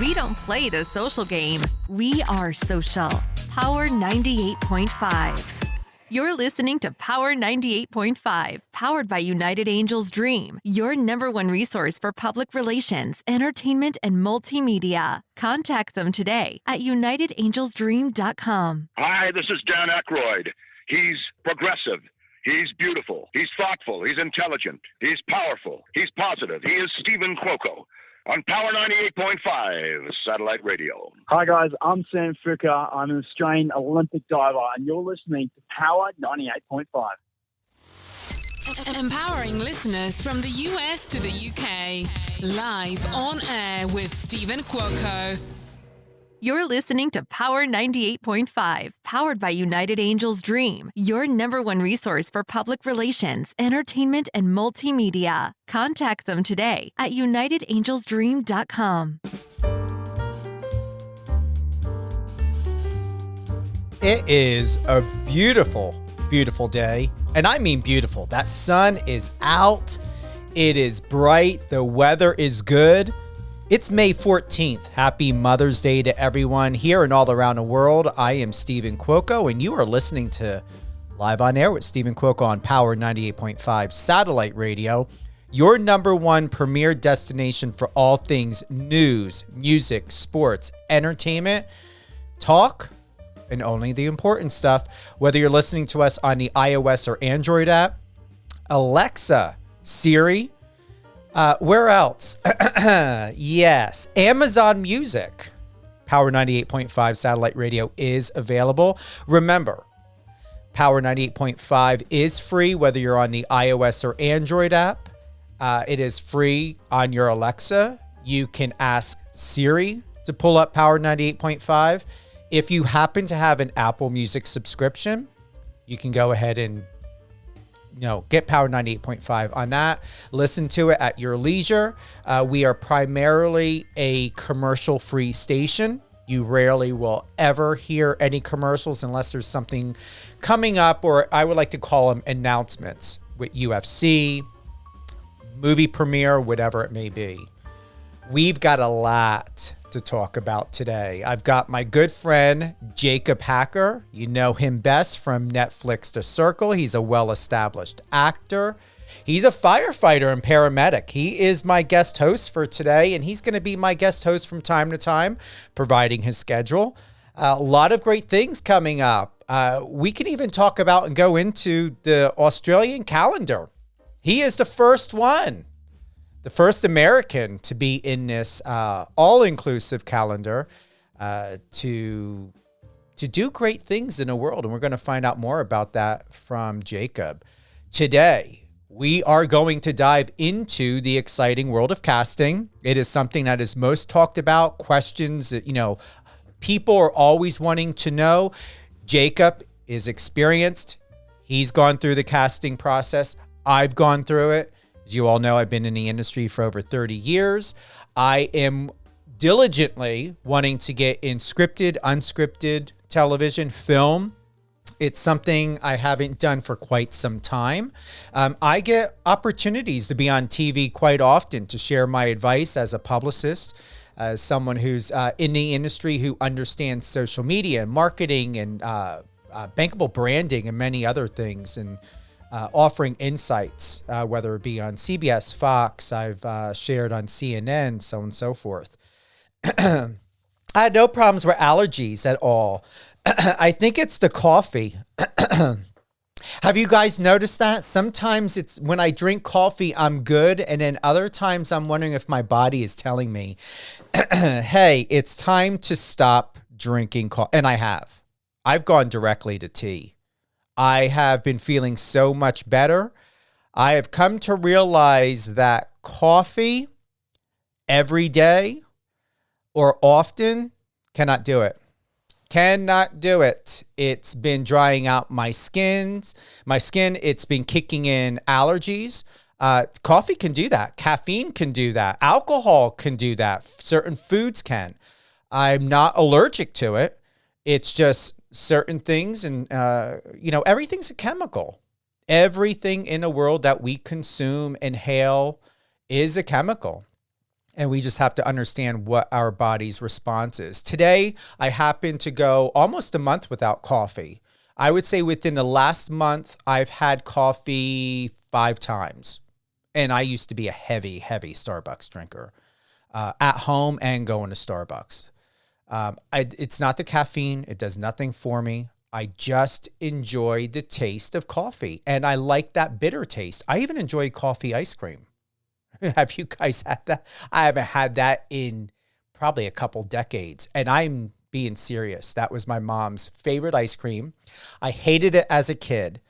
We don't play the social game. We are social. Power 98.5. You're listening to Power 98.5, powered by United Angels Dream, your number one resource for public relations, entertainment, and multimedia. Contact them today at unitedangelsdream.com. Hi, this is Dan Aykroyd. He's progressive. He's beautiful. He's thoughtful. He's intelligent. He's powerful. He's positive. He is Stephen Cuoco on Power 98.5 Satellite Radio. Hi guys, I'm Sam Fuka. I'm an Australian Olympic diver, and you're listening to Power 98.5. Empowering listeners from the US to the UK. Live on air with Stephen Cuoco. You're listening to Power 98.5, powered by United Angels Dream, your number one resource for public relations, entertainment, and multimedia. Contact them today at unitedangelsdream.com. It is a beautiful, beautiful day. And I mean beautiful. That sun is out. It is bright. The weather is good. It's May 14th. Happy Mother's Day to everyone here and all around the world. I am Stephen Cuoco, and you are listening to Live on Air with Stephen Cuoco on Power 98.5 Satellite Radio, your number one premier destination for all things news, music, sports, entertainment, talk, and only the important stuff. Whether you're listening to us on the iOS or Android app, Alexa, Siri, where else? Yes, Amazon Music. Power 98.5 Satellite Radio is available. Remember, Power 98.5 is free whether you're on the iOS or Android app. It is free on your Alexa. You can ask Siri to pull up Power 98.5. If you happen to have an Apple Music subscription, you can go ahead and get Power 98.5 on that. Listen to it at your leisure. We are primarily a commercial-free station. You rarely will ever hear any commercials unless there's something coming up, or I would like to call them announcements with UFC, movie premiere, whatever it may be. We've got a lot to talk about today. I've got my good friend Jacob Hacker. You know him best from Netflix The Circle. He's a well-established actor. He's a firefighter and paramedic. He is my guest host for today, and he's going to be my guest host from time to time, providing his schedule. A lot of great things coming up. We can even talk about and go into the Australian calendar. He is the first one. The first American to be in this all-inclusive calendar to do great things in the world. And we're going to find out more about that from Jacob. Today, we are going to dive into the exciting world of casting. It is something that is most talked about, questions that, people are always wanting to know. Jacob is experienced. He's gone through the casting process. I've gone through it. As you all know, I've been in the industry for over 30 years. I am diligently wanting to get in scripted, unscripted television, film. It's something I haven't done for quite some time. I get opportunities to be on TV quite often to share my advice as a publicist, as someone who's in the industry who understands social media and marketing and bankable branding and many other things, and offering insights, whether it be on CBS, Fox, I've shared on CNN, so on and so forth. I had no problems with allergies at all. I think it's the coffee. Have you guys noticed that? Sometimes it's when I drink coffee, I'm good. And then other times I'm wondering if my body is telling me, hey, it's time to stop drinking coffee. And I have. I've gone directly to tea. I have been feeling so much better. I have come to realize that coffee every day or often cannot do it. Cannot do it. It's been drying out my skin. It's been kicking in allergies. Coffee can do that. Caffeine can do that. Alcohol can do that. Certain foods can. I'm not allergic to it. It's just certain things, and everything's a chemical. Everything in the world that we consume, inhale, is a chemical. And we just have to understand what our body's response is. Today, I happen to go almost a month without coffee. I would say within the last month, I've had coffee 5 times. And I used to be a heavy, heavy Starbucks drinker at home and going to Starbucks. It's not the caffeine. It does nothing for me. I just enjoy the taste of coffee. And I like that bitter taste. I even enjoy coffee ice cream. Have you guys had that? I haven't had that in probably a couple decades. And I'm being serious. That was my mom's favorite ice cream. I hated it as a kid.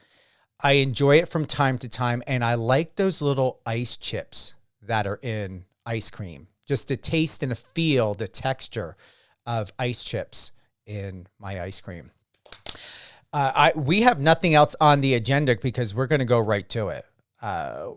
I enjoy it from time to time. And I like those little ice chips that are in ice cream. Just to taste and to feel the texture of ice chips in my ice cream. We have nothing else on the agenda because we're going to go right to it.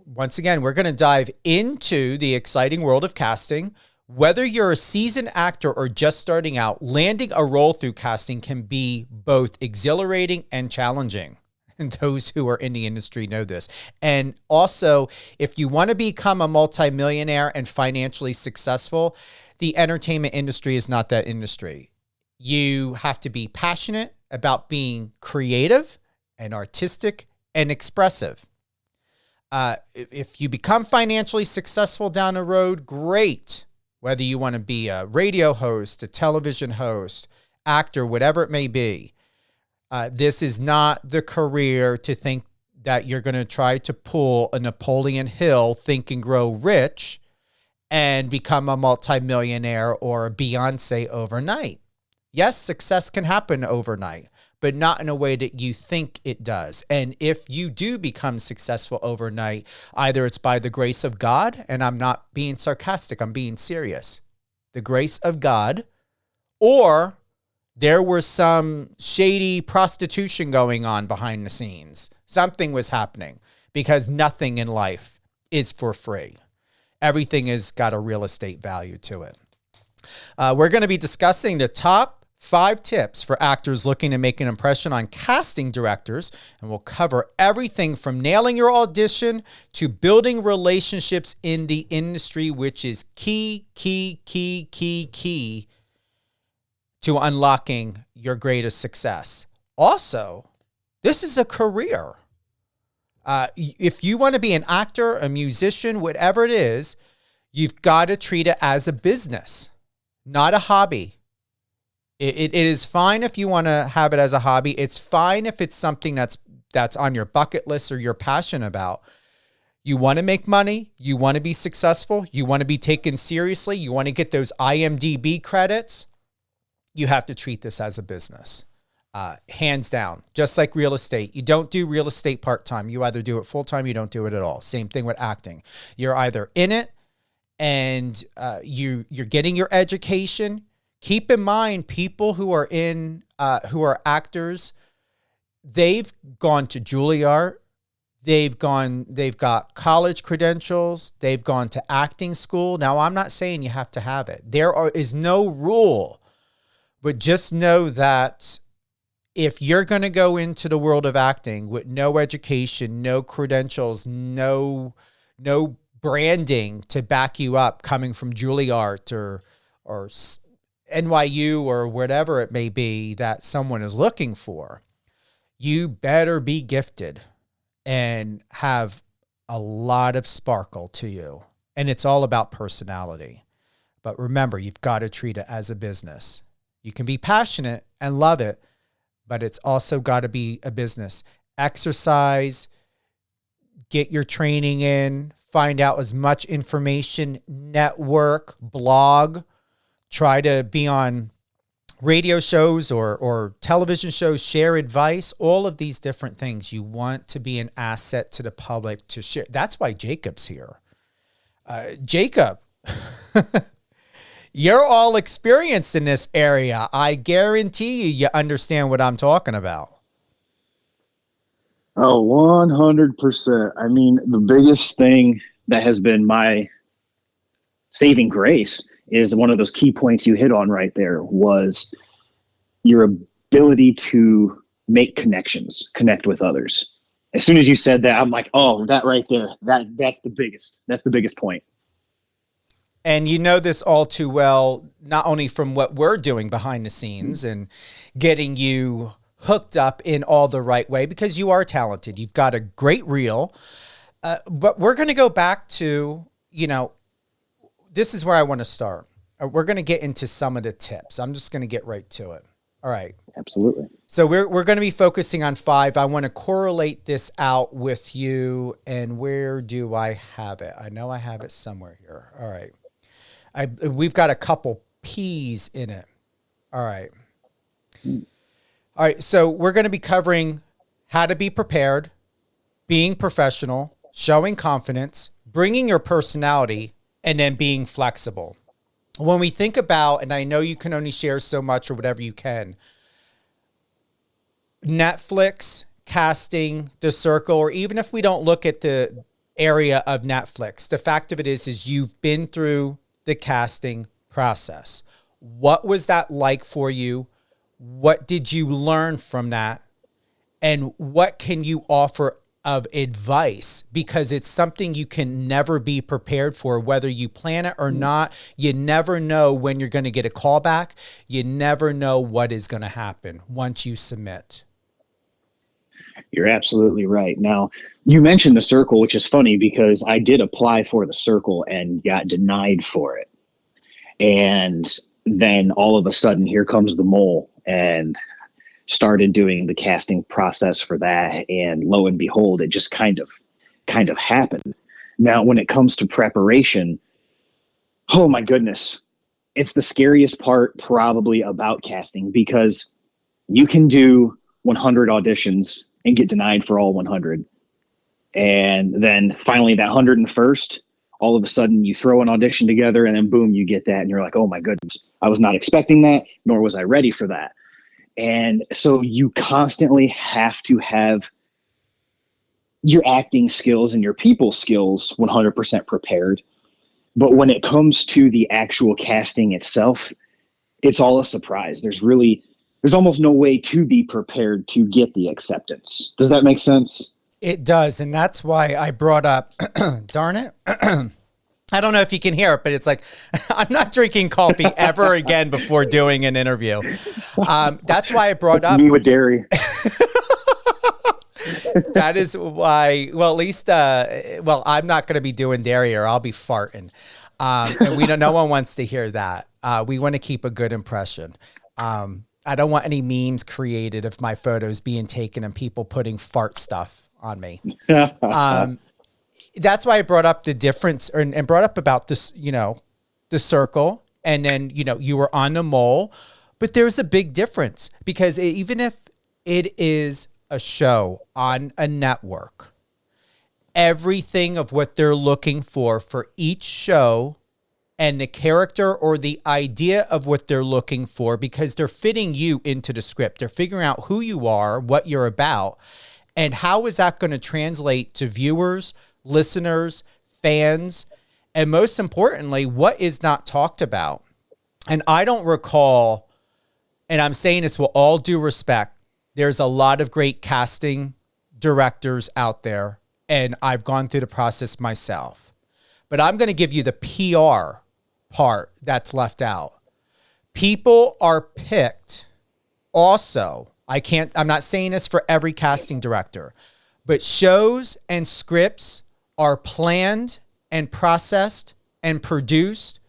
Once again, we're going to dive into the exciting world of casting. Whether you're a seasoned actor or just starting out, landing a role through casting can be both exhilarating and challenging. And those who are in the industry know this. And also, if you want to become a multimillionaire and financially successful, the entertainment industry is not that industry. You have to be passionate about being creative and artistic and expressive. If you become financially successful down the road, great. Whether you want to be a radio host, a television host, actor, whatever it may be. This is not the career to think that you're going to try to pull a Napoleon Hill, think and grow rich, and become a multimillionaire or a Beyonce overnight. Yes, success can happen overnight, but not in a way that you think it does. And if you do become successful overnight, either it's by the grace of God, and I'm not being sarcastic, I'm being serious, the grace of God, or there was some shady prostitution going on behind the scenes. Something was happening because nothing in life is for free. Everything has got a real estate value to it. We're going to be discussing the top 5 tips for actors looking to make an impression on casting directors, and we'll cover everything from nailing your audition to building relationships in the industry, which is key to unlocking your greatest success. Also, this is a career. If you want to be an actor, a musician, whatever it is, you've got to treat it as a business, not a hobby. It is fine if you want to have it as a hobby. It's fine if it's something that's on your bucket list or you're passionate about. You want to make money. You want to be successful. You want to be taken seriously. You want to get those IMDb credits. You have to treat this as a business. Hands down. Just like real estate. You don't do real estate part-time. You either do it full-time, you don't do it at all. Same thing with acting. You're either in it and you're getting your education. Keep in mind, people who are who are actors, they've gone to Juilliard, they've got college credentials, they've gone to acting school. Now, I'm not saying you have to have it. There is no rule, but just know that if you're going to go into the world of acting with no education, no credentials, no branding to back you up, coming from Juilliard or NYU or whatever it may be that someone is looking for, you better be gifted and have a lot of sparkle to you. And it's all about personality. But remember, you've got to treat it as a business. You can be passionate and love it, but it's also got to be a business. Exercise, get your training in, find out as much information, network, blog. Try to be on radio shows or television shows, share advice, all of these different things. You want to be an asset to the public to share. That's why Jacob's here. Jacob, you're all experienced in this area. I guarantee you understand what I'm talking about. Oh, 100%. I mean, the biggest thing that has been my saving grace is one of those key points you hit on right there was your ability to make connections, connect with others. As soon as you said that, I'm like, oh, that right there, that's the biggest point. And you know this all too well, not only from what we're doing behind the scenes and getting you hooked up in all the right way, because you are talented. You've got a great reel. But we're going to go back to, this is where I want to start. We're going to get into some of the tips. I'm just going to get right to it. All right. Absolutely. So we're going to be focusing on 5. I want to correlate this out with you. And where do I have it? I know I have it somewhere here. All right. We've got a couple P's in it. All right. All right. So we're going to be covering how to be prepared, being professional, showing confidence, bringing your personality, and then being flexible. When we think about, and I know you can only share so much or whatever you can, Netflix, casting, The Circle, or even if we don't look at the area of Netflix, the fact of it is you've been through the casting process. What was that like for you? What did you learn from that? And what can you offer of advice? Because it's something you can never be prepared for, whether you plan it or not. You never know when you're going to get a call back. You never know what is going to happen once you submit. You're absolutely right. Now, you mentioned The Circle, which is funny because I did apply for The Circle and got denied for it. And then all of a sudden, here comes The Mole, and started doing the casting process for that. And lo and behold, it just kind of happened. Now, when it comes to preparation, oh my goodness, it's the scariest part probably about casting, because you can do 100 auditions and get denied for all 100. And then finally that 101st, all of a sudden you throw an audition together and then boom, you get that. And you're like, oh my goodness, I was not expecting that, nor was I ready for that. And so you constantly have to have your acting skills and your people skills 100% prepared. But when it comes to the actual casting itself, it's all a surprise. There's almost no way to be prepared to get the acceptance. Does that make sense? It does. And that's why I brought up, darn it. I don't know if you can hear it, but it's like, I'm not drinking coffee ever again before doing an interview. That's why I brought up me with dairy. That is why, well, at least, I'm not going to be doing dairy or I'll be farting. And no one wants to hear that. We want to keep a good impression. I don't want any memes created of my photos being taken and people putting fart stuff on me. That's why I brought up the difference and brought up about this, The Circle. And then, you were on The Mole, but there's a big difference because even if it is a show on a network, everything of what they're looking for each show and the character or the idea of what they're looking for, because they're fitting you into the script. They're figuring out who you are, what you're about, and how is that going to translate to viewers, listeners, fans, and most importantly, what is not talked about. And I don't recall, and I'm saying this with all due respect, there's a lot of great casting directors out there, and I've gone through the process myself. But I'm going to give you the PR part that's left out. People are picked also. I'm not saying this for every casting director, but shows and scripts are planned and processed and produced,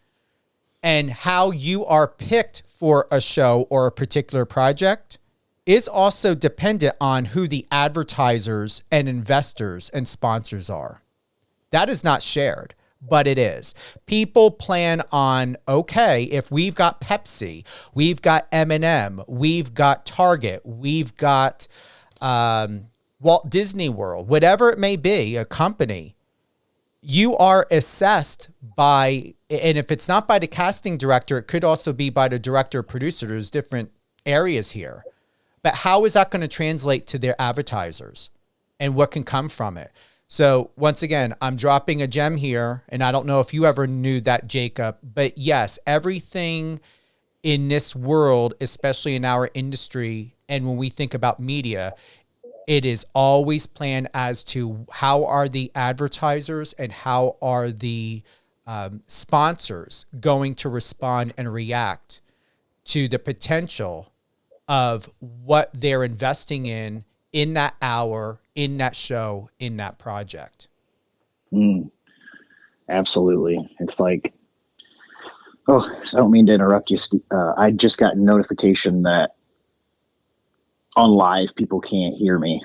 and how you are picked for a show or a particular project is also dependent on who the advertisers and investors and sponsors are. That is not shared, but it is. People plan on, okay, if we've got Pepsi, we've got M&M, we've got Target, we've got Walt Disney World, whatever it may be, a company, you are assessed by, and if it's not by the casting director, it could also be by the director or producer. There's different areas here. But how is that going to translate to their advertisers and what can come from it? So once again, I'm dropping a gem here, and I don't know if you ever knew that, Jacob, but yes, everything in this world, especially in our industry, and when we think about media, it is always planned as to how are the advertisers and how are the sponsors going to respond and react to the potential of what they're investing in that hour, in that show, in that project? Absolutely. It's like, oh, I don't mean to interrupt you, Steve. I just got a notification that on live people can't hear me.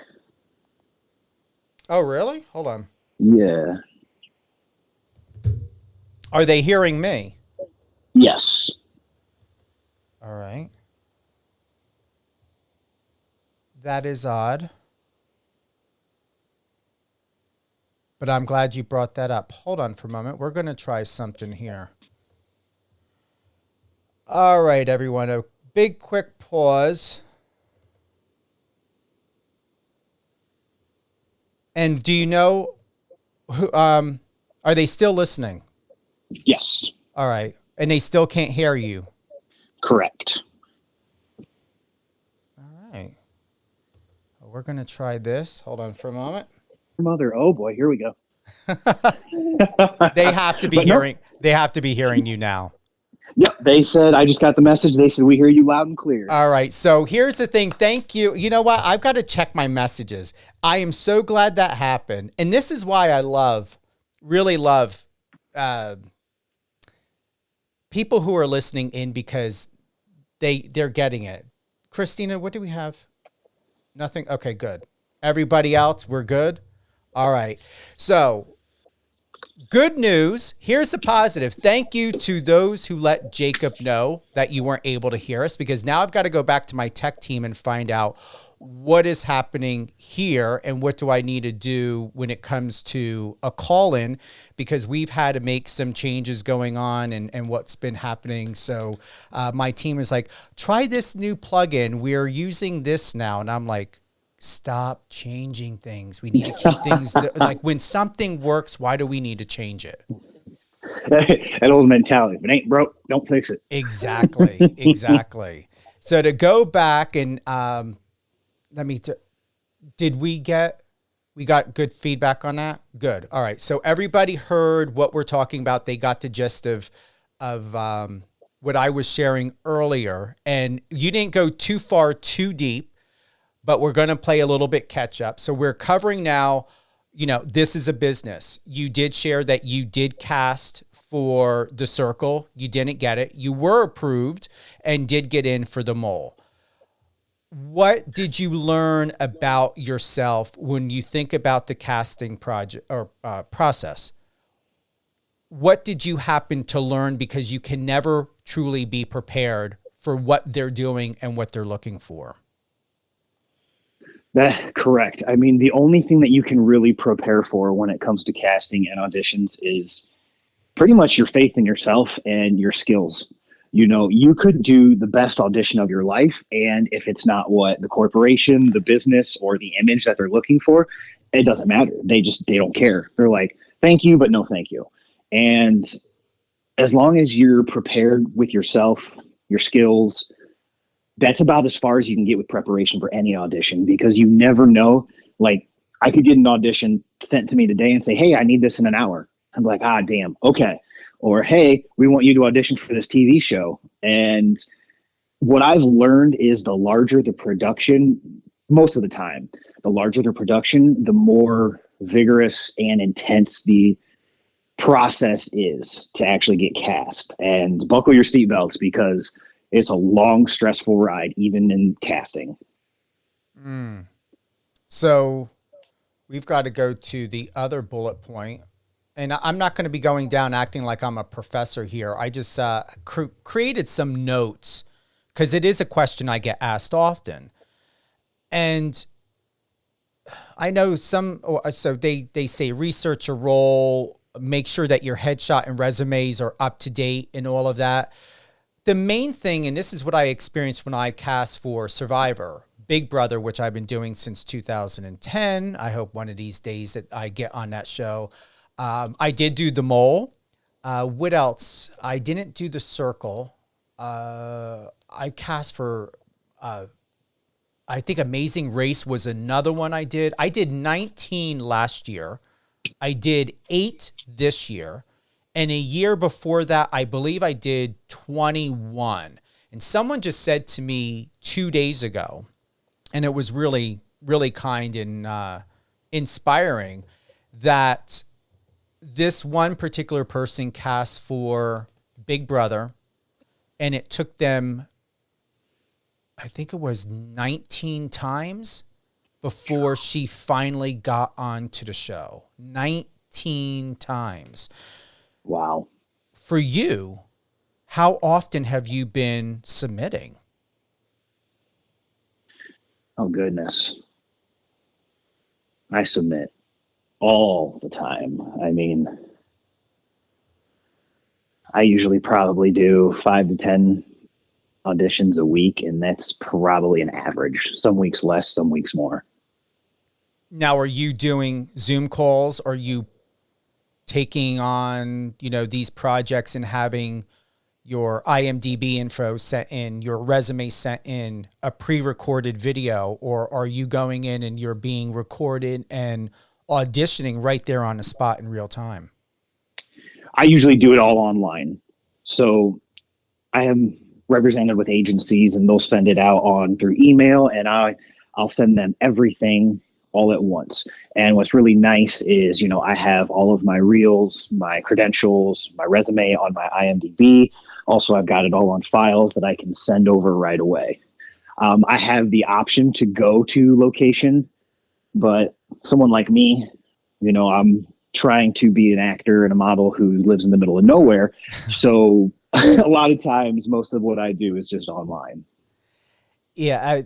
Oh, really? Hold on. Yeah. Are they hearing me? Yes. All right. That is odd. But I'm glad you brought that up. Hold on for a moment. We're going to try something here. All right, everyone. A big quick pause. And do you know who, are they still listening? Yes. All right. And they still can't hear you. Correct. All right. We're going to try this. Hold on for a moment. Mother, oh boy, here we go. They have to be But no. hearing. They have to be hearing you now. Yep, they said, I just got the message. They said, we hear you loud and clear. All right. So here's the thing. Thank you. You know what? I've got to check my messages. I am so glad that happened. And this is why I really love people who are listening in, because they're getting it. Christina, what do we have? Nothing. Okay, good. Everybody else, we're good. All right. So good news. Here's the positive. Thank you to those who let Jacob know that you weren't able to hear us, because now I've got to go back to my tech team and find out what is happening here and what do I need to do when it comes to a call-in, because we've had to make some changes going on and what's been happening. So my team is like, try this new plugin. We're using this now. And I'm like, stop changing things. We need to keep things like, when something works, why do we need to change it? That old mentality. If it ain't broke, don't fix it. Exactly. Exactly. So to go back and we got good feedback on that? Good. All right. So everybody heard what we're talking about. They got the gist of what I was sharing earlier, and you didn't go too far, too deep, but we're going to play a little bit catch up. So we're covering now, this is a business. You did share that you did cast for the Circle. You didn't get it. You were approved and did get in for the Mole. What did you learn about yourself when you think about the casting project or process? What did you happen to learn? Because you can never truly be prepared for what they're doing and what they're looking for. That's correct. I mean, the only thing that you can really prepare for when it comes to casting and auditions is pretty much your faith in yourself and your skills. You could do the best audition of your life, and if it's not what the corporation, the business, or the image that they're looking for, it doesn't matter. They don't care. They're like, thank you, but no thank you. And as long as you're prepared with yourself, your skills, that's about as far as you can get with preparation for any audition, because you never know. Like, I could get an audition sent to me today and say, hey, I need this in an hour. I'm like, damn. Okay. Or, hey, we want you to audition for this TV show. And what I've learned is the larger the production, most of the time, the larger the production, the more vigorous and intense the process is to actually get cast. And buckle your seatbelts, because it's a long, stressful ride, even in casting. So we've got to go to the other bullet point. And I'm not going to be going down acting like I'm a professor here. I just created some notes, because it is a question I get asked often. And I know so they say research a role, make sure that your headshot and resumes are up to date and all of that. The main thing, and this is what I experienced when I cast for Survivor, Big Brother, which I've been doing since 2010. I hope one of these days that I get on that show. I did do the Mole. What else? I didn't do the Circle. I cast for, I think Amazing Race was another one I did. I did 19 last year. I did 8 this year. And a year before that, I believe I did 21. And someone just said to me 2 days ago, and it was really, really kind and inspiring, that this one particular person cast for Big Brother, and it took them, I think it was 19 times before she finally got onto the show. 19 times. Wow. For you, how often have you been submitting? Oh, goodness. I submit all the time. I mean, I usually probably do 5 to 10 auditions a week, and that's probably an average. Some weeks less, some weeks more. Now, are you doing Zoom calls? Are you taking on, these projects and having your IMDb info sent in, your resume sent in, a pre-recorded video, or are you going in and you're being recorded and auditioning right there on the spot in real time? I usually do it all online. So I am represented with agencies, and they'll send it out on through email, and I'll send them everything all at once. And what's really nice is, I have all of my reels, my credentials, my resume on my IMDb. Also, I've got it all on files that I can send over right away. I have the option to go to location, but someone like me, I'm trying to be an actor and a model who lives in the middle of nowhere. So a lot of times, most of what I do is just online. Yeah.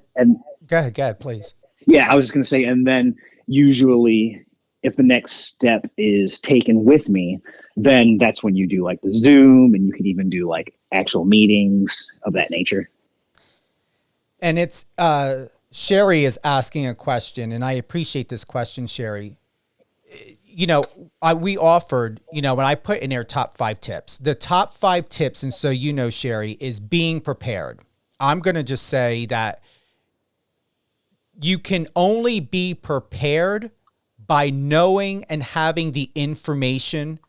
Go ahead, please. Yeah, I was just going to say, and then usually if the next step is taken with me, then that's when you do like the Zoom, and you can even do like actual meetings of that nature. And it's, Sherry is asking a question, and I appreciate this question, Sherry. We offered, when I put in there top 5 tips, the top 5 tips. And so, Sherry, is being prepared. I'm going to just say that you can only be prepared by knowing and having the information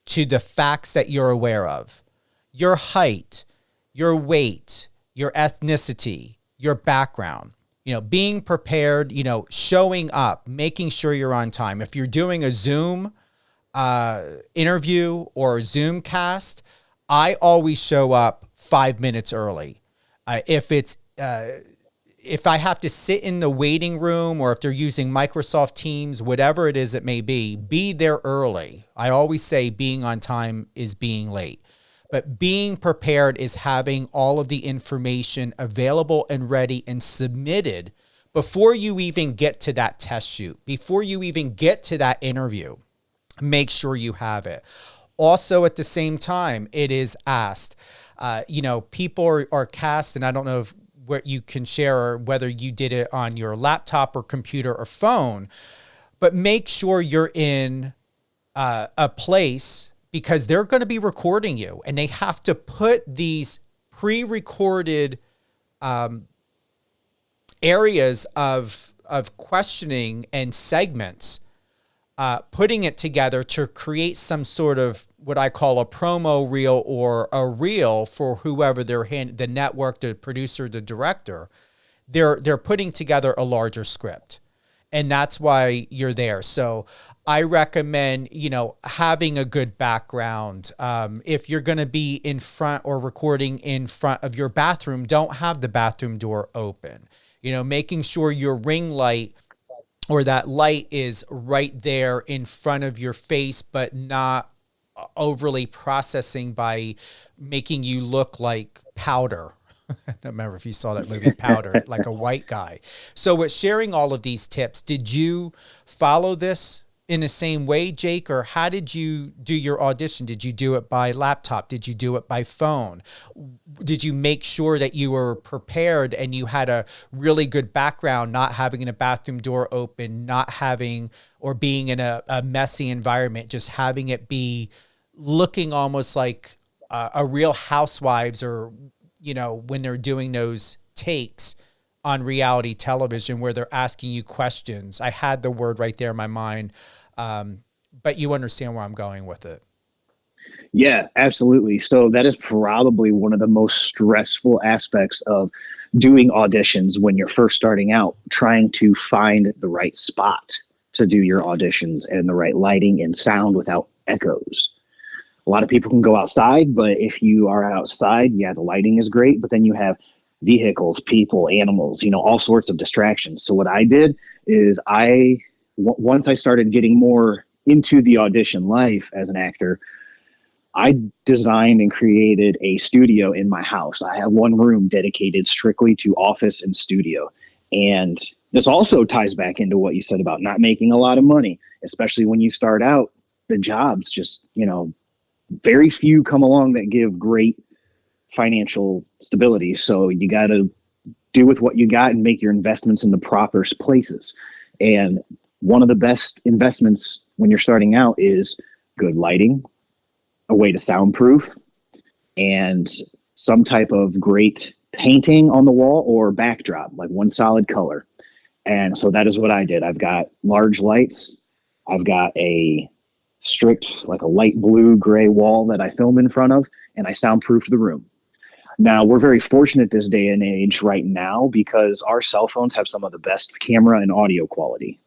to the facts that you're aware of. Your height, your weight, your ethnicity, your background. Being prepared, showing up, making sure you're on time. If you're doing a Zoom interview or a Zoom cast, I always show up 5 minutes early. If I have to sit in the waiting room, or if they're using Microsoft Teams, whatever it is it may be there early. I always say being on time is being late. But being prepared is having all of the information available and ready and submitted before you even get to that test shoot, before you even get to that interview. Make sure you have it. Also, at the same time, it is asked, people are cast, and I don't know what you can share or whether you did it on your laptop or computer or phone, but make sure you're in a place, because they're going to be recording you, and they have to put these pre-recorded areas of questioning and segments, putting it together to create some sort of what I call a promo reel, or a reel for whoever the network, the producer, the director. They're putting together a larger script. And that's why you're there. So I recommend, having a good background. If you're going to be in front or recording in front of your bathroom, don't have the bathroom door open. Making sure your ring light or that light is right there in front of your face, but not overly processing by making you look like powder. I don't remember if you saw that movie Powder, like a white guy. So with sharing all of these tips, did you follow this in the same way, Jake, or how did you do your audition? Did you do it by laptop? Did you do it by phone? Did you make sure that you were prepared and you had a really good background, not having a bathroom door open, not having or being in a messy environment, just having it be looking almost like a Real Housewives, or when they're doing those takes on reality television where they're asking you questions. I had the word right there in my mind, but you understand where I'm going with it. Yeah, absolutely. So that is probably one of the most stressful aspects of doing auditions when you're first starting out, trying to find the right spot to do your auditions and the right lighting and sound without echoes. A lot of people can go outside, but if you are outside, yeah, the lighting is great, but then you have vehicles, people, animals, all sorts of distractions. So what I did is once I started getting more into the audition life as an actor, I designed and created a studio in my house. I have one room dedicated strictly to office and studio. And this also ties back into what you said about not making a lot of money, especially when you start out. The jobs just, very few come along that give great financial stability. So you got to do with what you got and make your investments in the proper places. And one of the best investments when you're starting out is good lighting, a way to soundproof, and some type of great painting on the wall or backdrop, like one solid color. And so that is what I did. I've got large lights. I've got a strict, like a light blue gray wall that I film in front of, and I soundproofed the room. Now, we're very fortunate this day and age right now because our cell phones have some of the best camera and audio quality.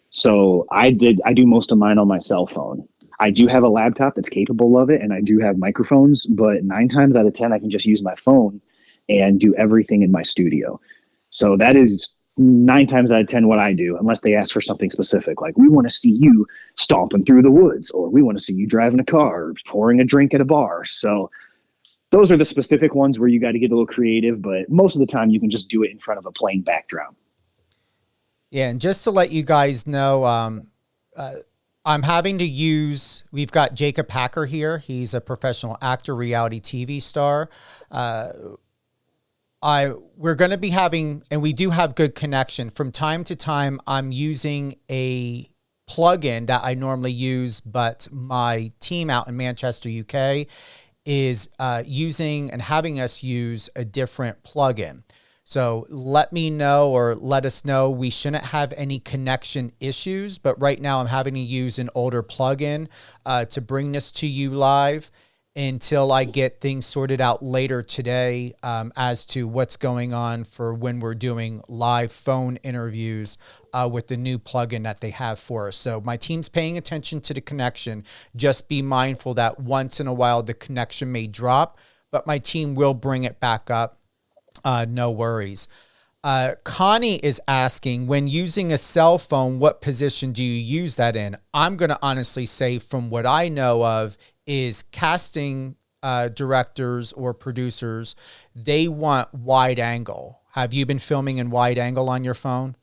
So I do most of mine on my cell phone. I do have a laptop that's capable of it, and I do have microphones, but 9 times out of 10, I can just use my phone and do everything in my studio. So that is 9 times out of 10 what I do, unless they ask for something specific, like we want to see you stomping through the woods, or we want to see you driving a car, or pouring a drink at a bar. So those are the specific ones where you got to get a little creative, but most of the time you can just do it in front of a plain backdrop. Yeah, and just to let you guys know, I'm having to use, we've got Jacob Packer here. He's a professional actor, reality TV star. We're going to be having, and we do have good connection. From time to time, I'm using a plugin that I normally use, but my team out in Manchester, UK is using and having us use a different plugin. So let me know or let us know. We shouldn't have any connection issues, but right now I'm having to use an older plugin to bring this to you live until I get things sorted out later today as to what's going on for when we're doing live phone interviews with the new plugin that they have for us. So my team's paying attention to the connection. Just be mindful that once in a while the connection may drop, but my team will bring it back up. No worries. Connie is asking, when using a cell phone, what position do you use that in? I'm going to honestly say from what I know of is casting directors or producers, they want wide angle. Have you been filming in wide angle on your phone?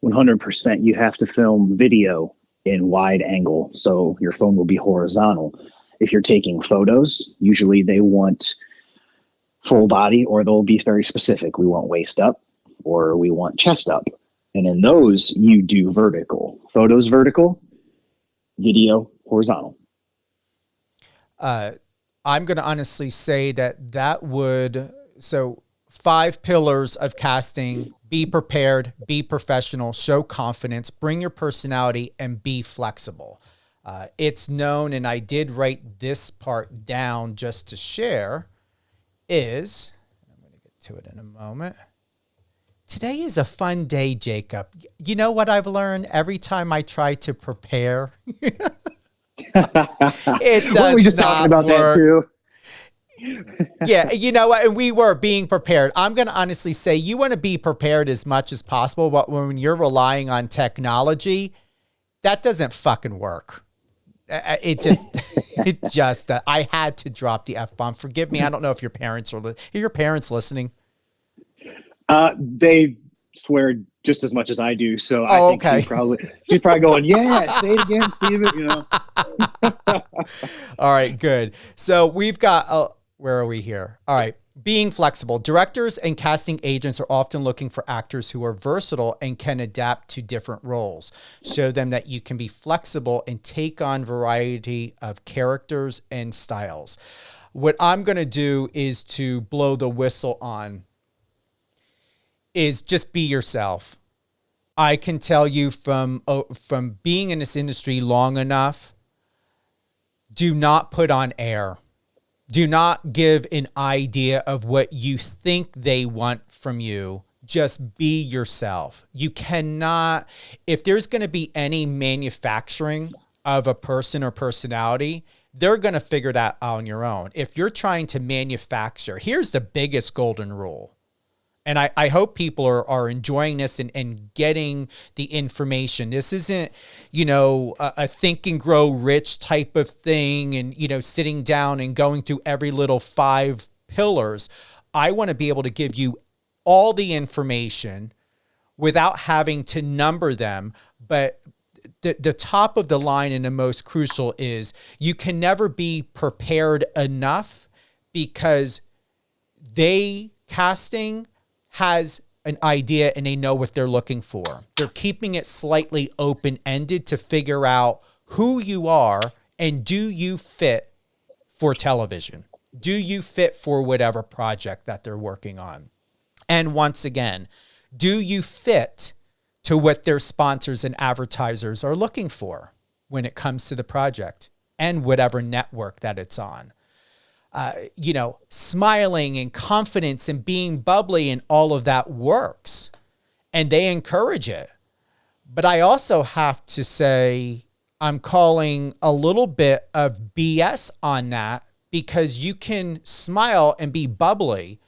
100%. You have to film video in wide angle, so your phone will be horizontal. If you're taking photos, usually they want full body, or they'll be very specific. We want waist up or we want chest up. And in those, you do vertical. Photos vertical, video horizontal. I'm going to honestly say that would, so 5 pillars of casting: be prepared, be professional, show confidence, bring your personality, and be flexible. It's known, and I did write this part down just to share, is, I'm going to get to it in a moment. Today is a fun day, Jacob. You know what I've learned? Every time I try to prepare, it does Weren't we just not talking about work. that too? Yeah, you know what? We were being prepared. I'm going to honestly say you want to be prepared as much as possible, but when you're relying on technology, that doesn't fucking work. It just, I had to drop the F-bomb. Forgive me. I don't know if your parents are your parents listening. They swear just as much as I do. So I think okay. she's probably going, yeah, say it again, Steven, All right, good. So we've got, where are we here? All right. Being flexible. Directors and casting agents are often looking for actors who are versatile and can adapt to different roles. Show them that you can be flexible and take on variety of characters and styles. What I'm going to do is to blow the whistle on is just be yourself. I can tell you from being in this industry long enough, Do not put on air. Do not give an idea of what you think they want from you. Just be yourself. You cannot, if there's going to be any manufacturing of a person or personality, they're going to figure that out on your own. If you're trying to manufacture, here's the biggest golden rule. And I hope people are enjoying this and getting the information. This isn't, a think and grow rich type of thing and, sitting down and going through every little 5 pillars. I want to be able to give you all the information without having to number them. But the top of the line and the most crucial is you can never be prepared enough, because casting has an idea and they know what they're looking for. They're keeping it slightly open-ended to figure out who you are and do you fit for television? Do you fit for whatever project that they're working on? And once again, do you fit to what their sponsors and advertisers are looking for when it comes to the project and whatever network that it's on? Smiling and confidence and being bubbly and all of that works, and they encourage it. But I also have to say, I'm calling a little bit of BS on that, because you can smile and be bubbly,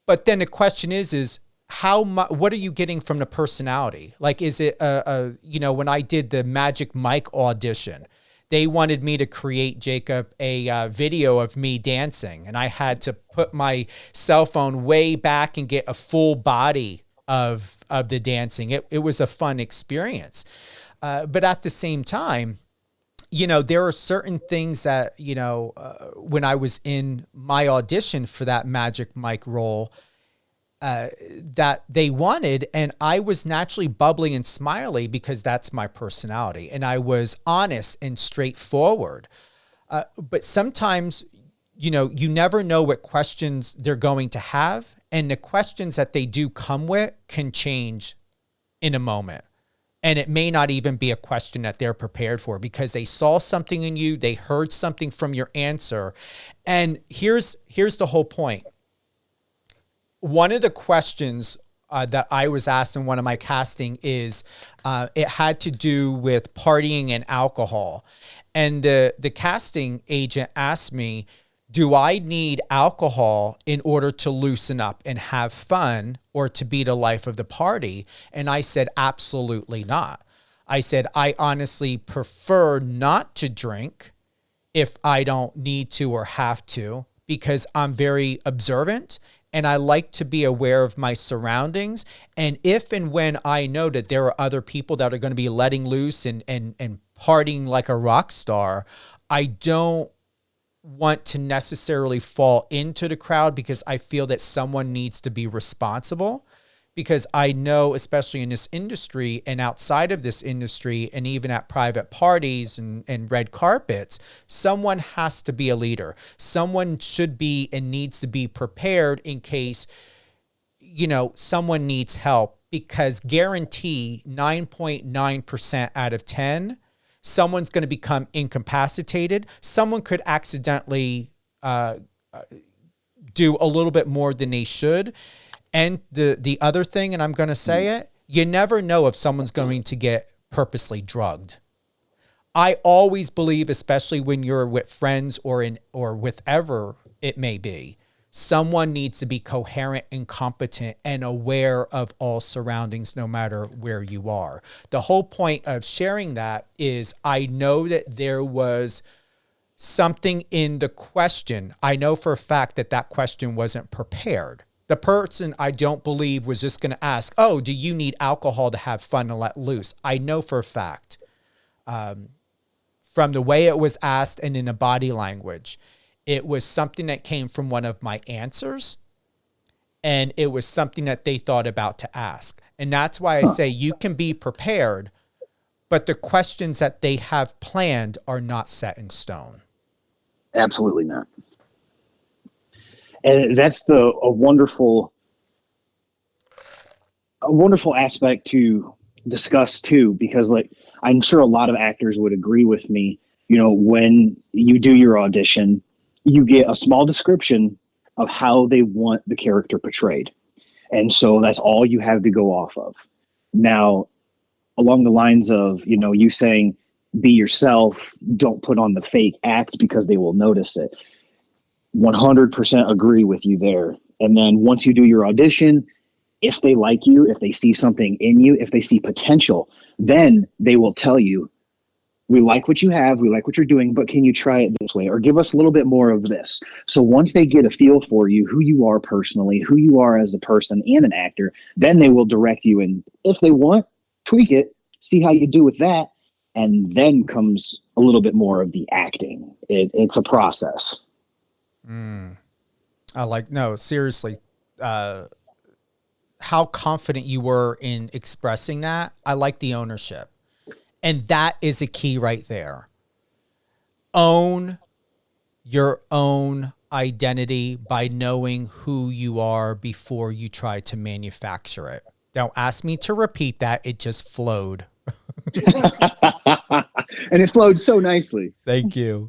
but then the question is how much, what are you getting from the personality? Like, is it, when I did the Magic Mike audition, they wanted me to create, Jacob, a video of me dancing. And I had to put my cell phone way back and get a full body of the dancing. It was a fun experience. But at the same time, there are certain things that, when I was in my audition for that Magic Mike role, that they wanted, and I was naturally bubbly and smiley because that's my personality, and I was honest and straightforward. But sometimes, you never know what questions they're going to have, and the questions that they do come with can change in a moment. And it may not even be a question that they're prepared for, because they saw something in you, they heard something from your answer. And here's the whole point. One of the questions that I was asked in one of my casting is, it had to do with partying and alcohol. And the casting agent asked me, do I need alcohol in order to loosen up and have fun or to be the life of the party? And I said, absolutely not. I said, I honestly prefer not to drink if I don't need to or have to, because I'm very observant and I like to be aware of my surroundings. And if and when I know that there are other people that are going to be letting loose and partying like a rock star, I don't want to necessarily fall into the crowd, because I feel that someone needs to be responsible. Because I know, especially in this industry and outside of this industry, and even at private parties and red carpets, someone has to be a leader. Someone should be and needs to be prepared in case, someone needs help, because guarantee 9.9% out of 10, someone's going to become incapacitated. Someone could accidentally do a little bit more than they should. And the other thing, and I'm going to say it, you never know if someone's going to get purposely drugged. I always believe, especially when you're with friends or whatever it may be, someone needs to be coherent and competent and aware of all surroundings, no matter where you are. The whole point of sharing that is, I know that there was something in the question. I know for a fact that question wasn't prepared. The person, I don't believe, was just going to ask, oh, do you need alcohol to have fun and let loose? I know for a fact, from the way it was asked and in the body language, it was something that came from one of my answers, and it was something that they thought about to ask. And that's why I say you can be prepared, but the questions that they have planned are not set in stone. Absolutely not. And that's a wonderful aspect to discuss too, because I'm sure a lot of actors would agree with me when you do your audition, you get a small description of how they want the character portrayed. And so that's all you have to go off of. Now, along the lines of, you saying, be yourself, don't put on the fake act because they will notice it. 100% agree with you there. And then once you do your audition, if they like you, if they see something in you, if they see potential, then they will tell you, we like what you have, we like what you're doing, but can you try it this way? Or give us a little bit more of this. So once they get a feel for you, who you are personally, who you are as a person and an actor, then they will direct you. And if they want, tweak it, see how you do with that. And then comes a little bit more of the acting. It's a process. No, seriously. How confident you were in expressing that. I like the ownership. And that is a key right there. Own your own identity by knowing who you are before you try to manufacture it. Don't ask me to repeat that. It just flowed. And it flowed so nicely. Thank you.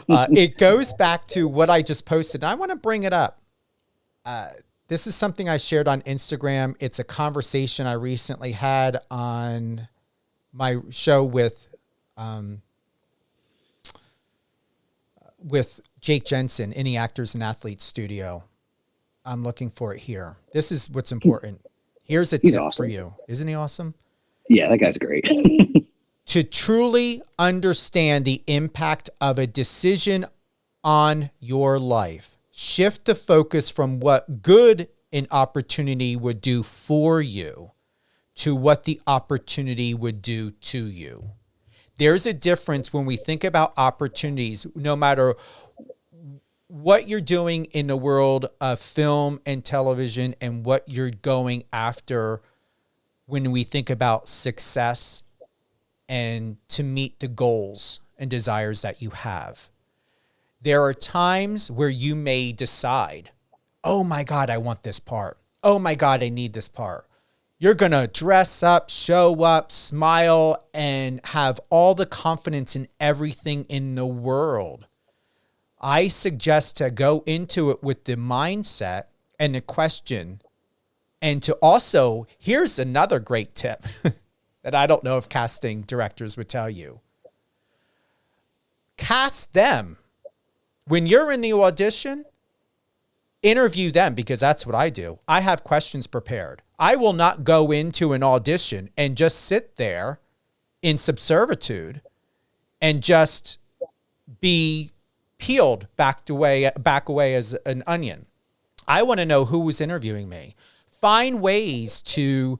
It goes back to what I just posted. And I want to bring it up. This is something I shared on Instagram. It's a conversation I recently had on my show with Jake Jensen, Any Actors and Athletes Studio. I'm looking for it here. This is what's important. Here's a tip for you. Isn't he awesome? Yeah, that guy's great. To truly understand the impact of a decision on your life, shift the focus from what good an opportunity would do for you to what the opportunity would do to you. There's a difference when we think about opportunities, no matter what you're doing in the world of film and television and what you're going after when we think about success and to meet the goals and desires that you have. There are times where you may decide, oh my God, I want this part. Oh my God, I need this part. You're going to dress up, show up, smile, and have all the confidence in everything in the world. I suggest to go into it with the mindset and the question, and to also, here's another great tip that I don't know if casting directors would tell you. Cast them. When you're in the audition, interview them, because that's what I do. I have questions prepared. I will not go into an audition and just sit there in subservitude and just be peeled back away as an onion. I want to know who was interviewing me. Find ways to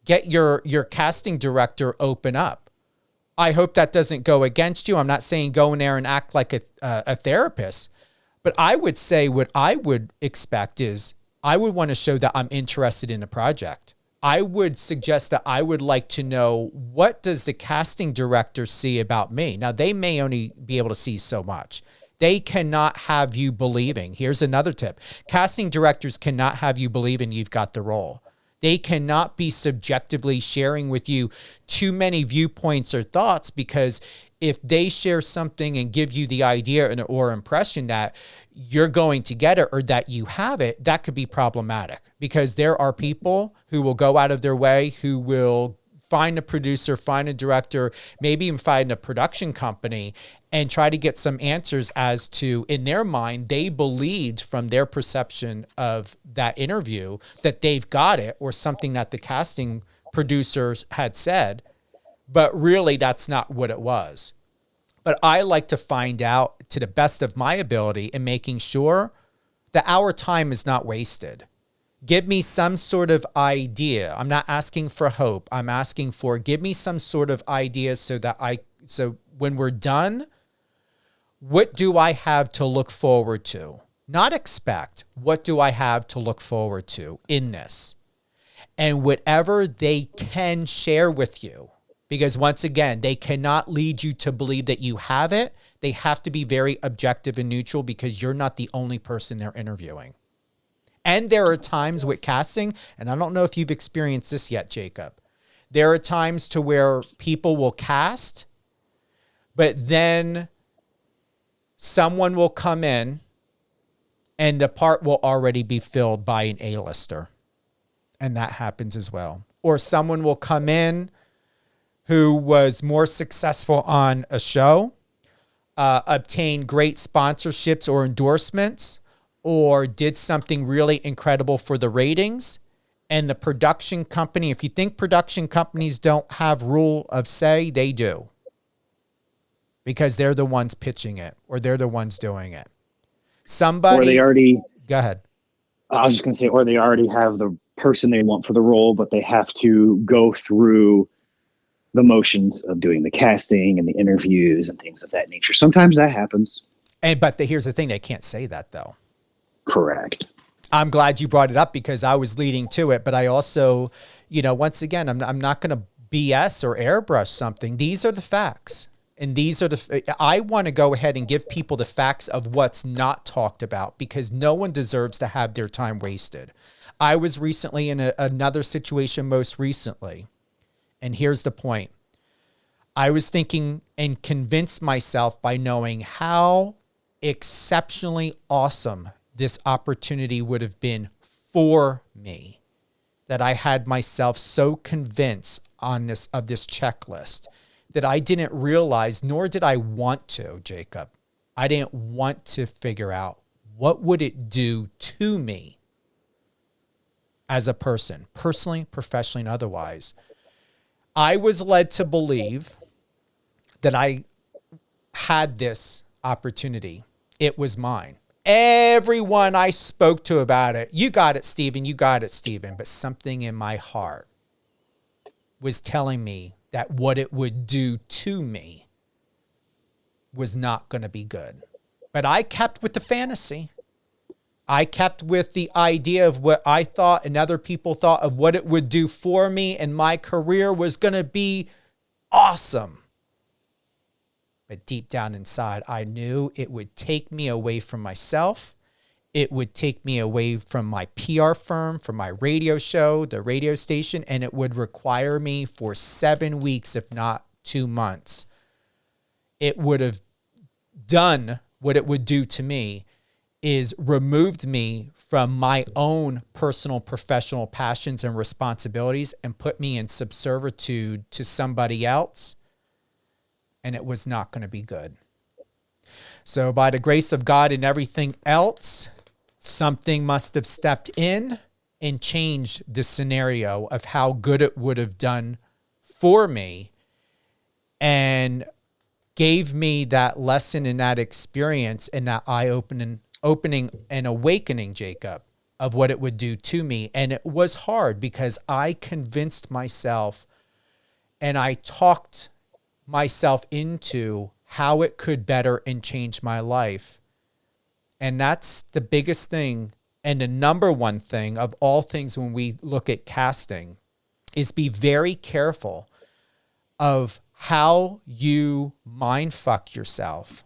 get your casting director open up. I hope that doesn't go against you. I'm not saying go in there and act like a therapist, but I would say what I would expect is I would want to show that I'm interested in the project. I would suggest that I would like to know, what does the casting director see about me? Now, they may only be able to see so much. They cannot have you believing. Here's another tip. Casting directors cannot have you believing you've got the role. They cannot be subjectively sharing with you too many viewpoints or thoughts, because if they share something and give you the idea or impression that you're going to get it or that you have it, that could be problematic, because there are people who will go out of their way, who will find a producer, find a director, maybe even find a production company and try to get some answers as to, in their mind, they believed from their perception of that interview that they've got it, or something that the casting producers had said, but really that's not what it was. But I like to find out to the best of my ability in making sure that our time is not wasted. Give me some sort of idea. I'm not asking for hope. I'm asking for, give me some sort of idea so when we're done, what do I have to look forward to? Not expect. What do I have to look forward to in this? And whatever they can share with you, because once again, they cannot lead you to believe that you have it. They have to be very objective and neutral, because you're not the only person they're interviewing. And there are times with casting, and I don't know if you've experienced this yet, Jacob. There are times to where people will cast, But then someone will come in and the part will already be filled by an A-lister. And that happens as well. Or someone will come in who was more successful on a show, obtain great sponsorships or endorsements, or did something really incredible for the ratings. And the production company, if you think production companies don't have rule of say, they do. Because they're the ones pitching it, or they're the ones doing it. Somebody, or they already, go ahead. I was just going to say, or they already have the person they want for the role, but they have to go through the motions of doing the casting and the interviews and things of that nature. Sometimes that happens. But here's the thing, they can't say that though. Correct. I'm glad you brought it up because I was leading to it, but I also, once again, I'm not going to BS or airbrush something. These are the facts. And I want to go ahead and give people the facts of what's not talked about because no one deserves to have their time wasted. I was recently in another situation most recently. And here's the point. I was thinking and convinced myself by knowing how exceptionally awesome this opportunity would have been for me that I had myself so convinced of this checklist that I didn't realize, nor did I want to, Jacob. I didn't want to figure out what would it do to me as a person, personally, professionally, and otherwise. I was led to believe that I had this opportunity. It was mine. Everyone I spoke to about it, you got it, Stephen, you got it, Stephen. But something in my heart was telling me that what it would do to me was not going to be good. But I kept with the fantasy. I kept with the idea of what I thought and other people thought of what it would do for me, and my career was going to be awesome. But deep down inside, I knew it would take me away from myself. It would take me away from my PR firm, from my radio show, the radio station, and it would require me for 7 weeks, if not 2 months. It would have done what it would do to me is removed me from my own personal professional passions and responsibilities and put me in subservitude to somebody else. And it was not going to be good. So by the grace of God and everything else, something must have stepped in and changed the scenario of how good it would have done for me and gave me that lesson and that experience and that eye-opening and awakening, Jacob, of what it would do to me. And it was hard because I convinced myself and I talked myself into how it could better and change my life. And that's the biggest thing and the number one thing of all things when we look at casting is be very careful of how you mind fuck yourself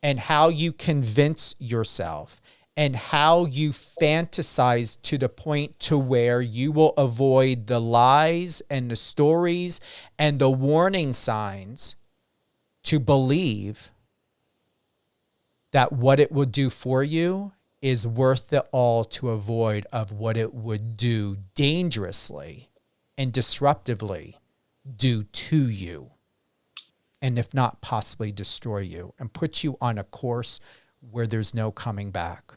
and how you convince yourself and how you fantasize to the point to where you will avoid the lies and the stories and the warning signs to believe that what it would do for you is worth it all to avoid of what it would do dangerously and disruptively do to you. And if not, possibly destroy you and put you on a course where there's no coming back.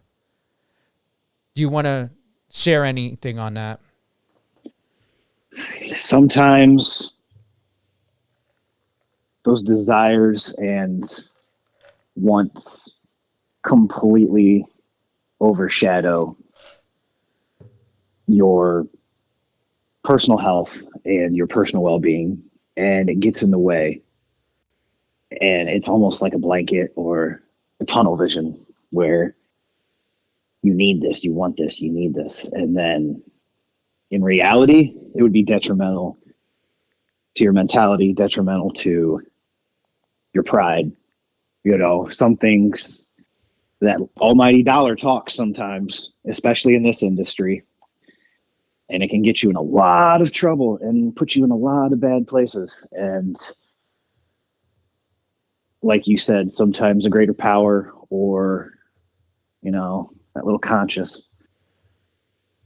Do you want to share anything on that? Sometimes those desires and wants completely overshadow your personal health and your personal well-being, and it gets in the way. And it's almost like a blanket or a tunnel vision where you need this, you want this, you need this. And then in reality, it would be detrimental to your mentality, detrimental to your pride. Some things that almighty dollar talks sometimes, especially in this industry. And it can get you in a lot of trouble and put you in a lot of bad places. And like you said, sometimes a greater power or, that little conscious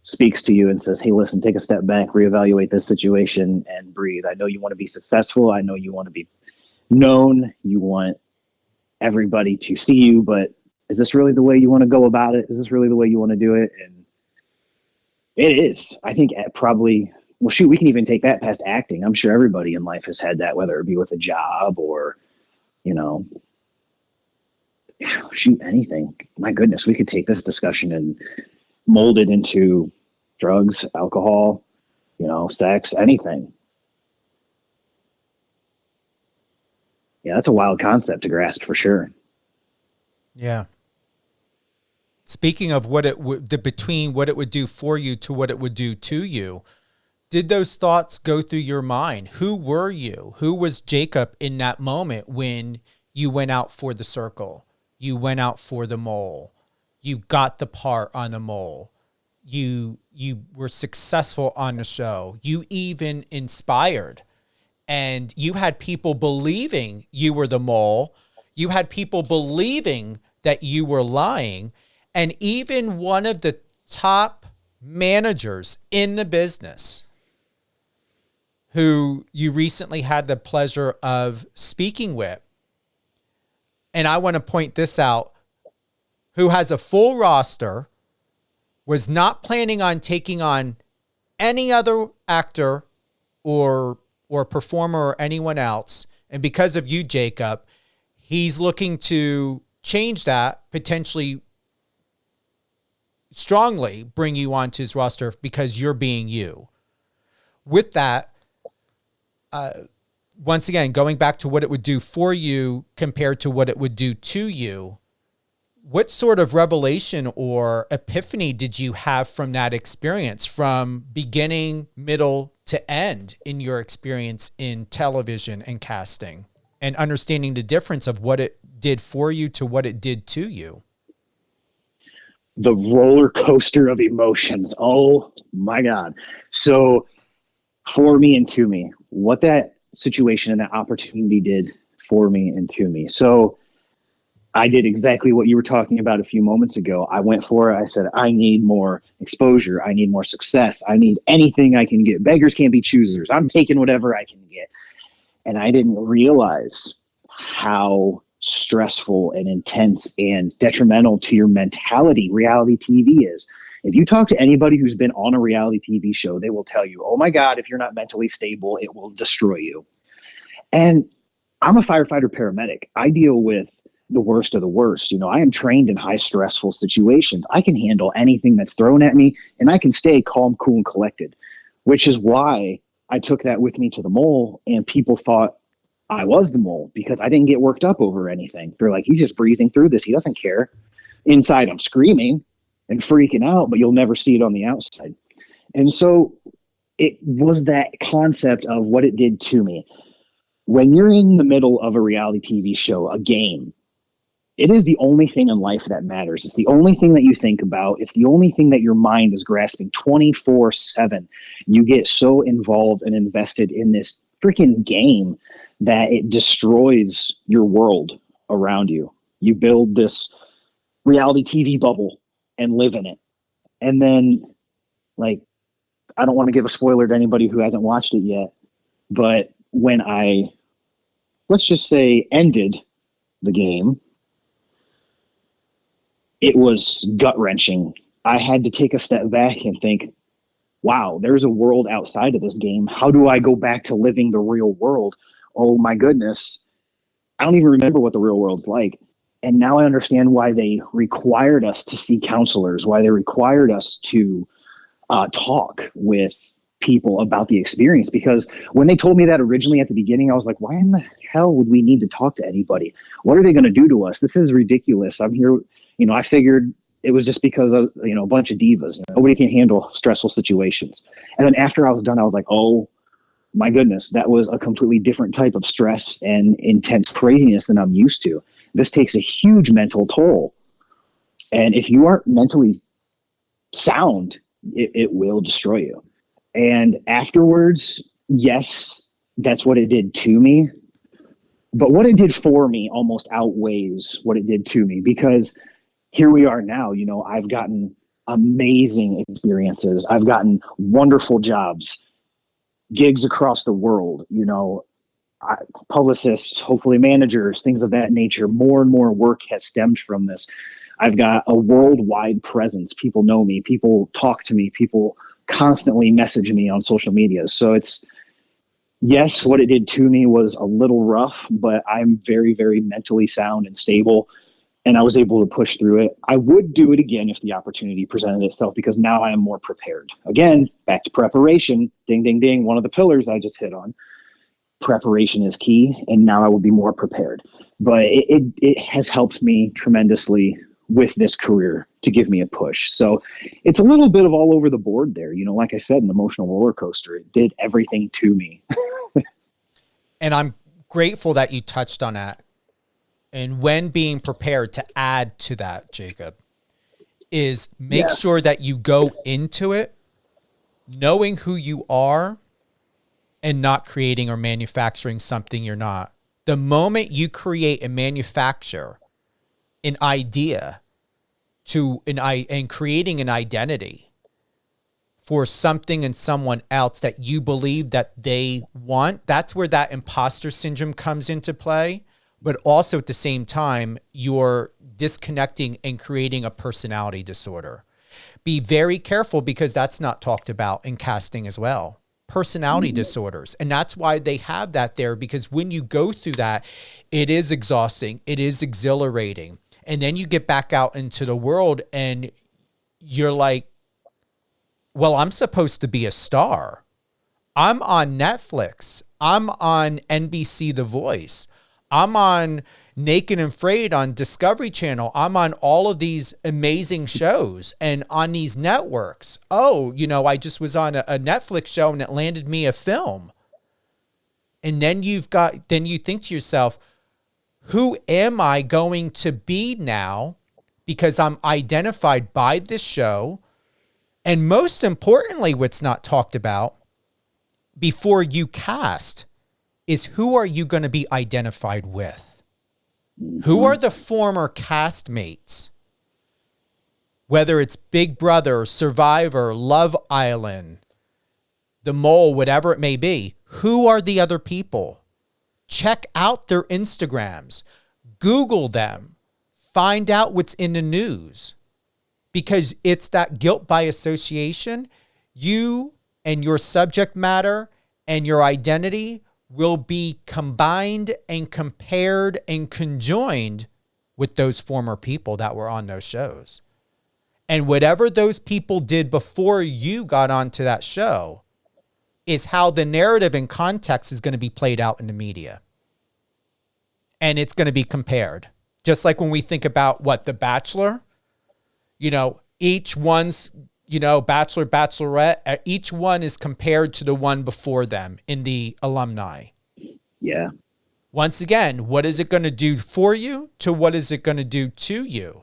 speaks to you and says, hey, listen, take a step back, reevaluate this situation and breathe. I know you want to be successful. I know you want to be known. You want everybody to see you, but is this really the way you want to go about it? Is this really the way you want to do it? And it is. I think probably, well, shoot, we can even take that past acting. I'm sure everybody in life has had that, whether it be with a job or, shoot, anything. My goodness, we could take this discussion and mold it into drugs, alcohol, sex, anything. Yeah, that's a wild concept to grasp for sure. Yeah. Speaking of what it would, between what it would do for you to what it would do to you, did those thoughts go through your mind? Who were you? Who was Jacob in that moment when you went out for the circle? You went out for the mole. You got the part on the mole. You were successful on the show. You even inspired. And you had people believing you were the mole. You had people believing that you were lying. And even one of the top managers in the business, who you recently had the pleasure of speaking with, and I want to point this out, who has a full roster, was not planning on taking on any other actor or performer or anyone else. And because of you, Jacob, he's looking to change that, potentially strongly bring you onto his roster because you're being you. With that, once again, going back to what it would do for you compared to what it would do to you, what sort of revelation or epiphany did you have from that experience, from beginning, middle to end in your experience in television and casting, and understanding the difference of what it did for you to what it did to you? The roller coaster of emotions. Oh my God. So for me and to me, what that situation and that opportunity did for me and to me. So I did exactly what you were talking about a few moments ago. I went for it. I said, I need more exposure. I need more success. I need anything I can get. Beggars can't be choosers. I'm taking whatever I can get. And I didn't realize how stressful and intense and detrimental to your mentality reality TV is. If you talk to anybody who's been on a reality TV show, they will tell you, oh my God, if you're not mentally stable, it will destroy you. And I'm a firefighter paramedic. I deal with the worst of the worst. I am trained in high stressful situations. I can handle anything that's thrown at me, and I can stay calm, cool, and collected, which is why I took that with me to the mole, and people thought I was the mole because I didn't get worked up over anything. They're like, he's just breezing through this. He doesn't care. Inside, I'm screaming and freaking out, but you'll never see it on the outside. And so it was that concept of what it did to me. When you're in the middle of a reality TV show, a game, it is the only thing in life that matters. It's the only thing that you think about. It's the only thing that your mind is grasping 24/7. You get so involved and invested in this freaking game that it destroys your world around you. You build this reality TV bubble and live in it. And then, I don't want to give a spoiler to anybody who hasn't watched it yet, but when I, let's just say, ended the game, it was gut-wrenching. I had to take a step back and think, wow, there's a world outside of this game. How do I go back to living the real world? Oh my goodness. I don't even remember what the real world's like. And now I understand why they required us to see counselors, why they required us to talk with people about the experience. Because when they told me that originally at the beginning, I was like, why in the hell would we need to talk to anybody? What are they going to do to us? This is ridiculous. I'm here. I figured it was just because of, a bunch of divas. Nobody can handle stressful situations. And then after I was done, I was like, oh my goodness, that was a completely different type of stress and intense craziness than I'm used to. This takes a huge mental toll. And if you aren't mentally sound, it will destroy you. And afterwards, yes, that's what it did to me. But what it did for me almost outweighs what it did to me, because here we are now. I've gotten amazing experiences. I've gotten wonderful jobs, gigs across the world, publicists, hopefully managers, things of that nature. More and more work has stemmed from this. I've got a worldwide presence. People know me. People talk to me. People constantly message me on social media. So yes, what it did to me was a little rough, but I'm very, very mentally sound and stable, and I was able to push through it. I would do it again if the opportunity presented itself, because now I am more prepared. Again, back to preparation. Ding, ding, ding. One of the pillars I just hit on. Preparation is key, and now I will be more prepared. But it has helped me tremendously with this career to give me a push. So it's a little bit of all over the board there. Like I said, an emotional roller coaster. It did everything to me. And I'm grateful that you touched on that. And when being prepared, to add to that, Jacob, is make sure that you go into it knowing who you are and not creating or manufacturing something you're not. The moment you create and manufacture an idea and creating an identity for something and someone else that you believe that they want, that's where that imposter syndrome comes into play. But also at the same time, you're disconnecting and creating a personality disorder. Be very careful, because that's not talked about in casting as well. Personality disorders. And that's why they have that there, because when you go through that, it is exhausting. It is exhilarating. And then you get back out into the world and you're like, well, I'm supposed to be a star. I'm on Netflix. I'm on NBC The Voice. I'm on Naked and Afraid on Discovery Channel. I'm on all of these amazing shows and on these networks. Oh, I just was on a Netflix show and it landed me a film. And then you think to yourself, who am I going to be now? Because I'm identified by this show. And most importantly, what's not talked about before you cast is, who are you going to be identified with? Who are the former castmates? Whether it's Big Brother, Survivor, Love Island, The Mole, whatever it may be. Who are the other people? Check out their Instagrams. Google them. Find out what's in the news. Because it's that guilt by association. You and your subject matter and your identity will be combined and compared and conjoined with those former people that were on those shows. And whatever those people did before you got onto that show is how the narrative and context is going to be played out in the media. And it's going to be compared. Just like when we think about The Bachelor, each one's, Bachelor, Bachelorette, each one is compared to the one before them in the alumni. Yeah. Once again, what is it going to do for you to what is it going to do to you?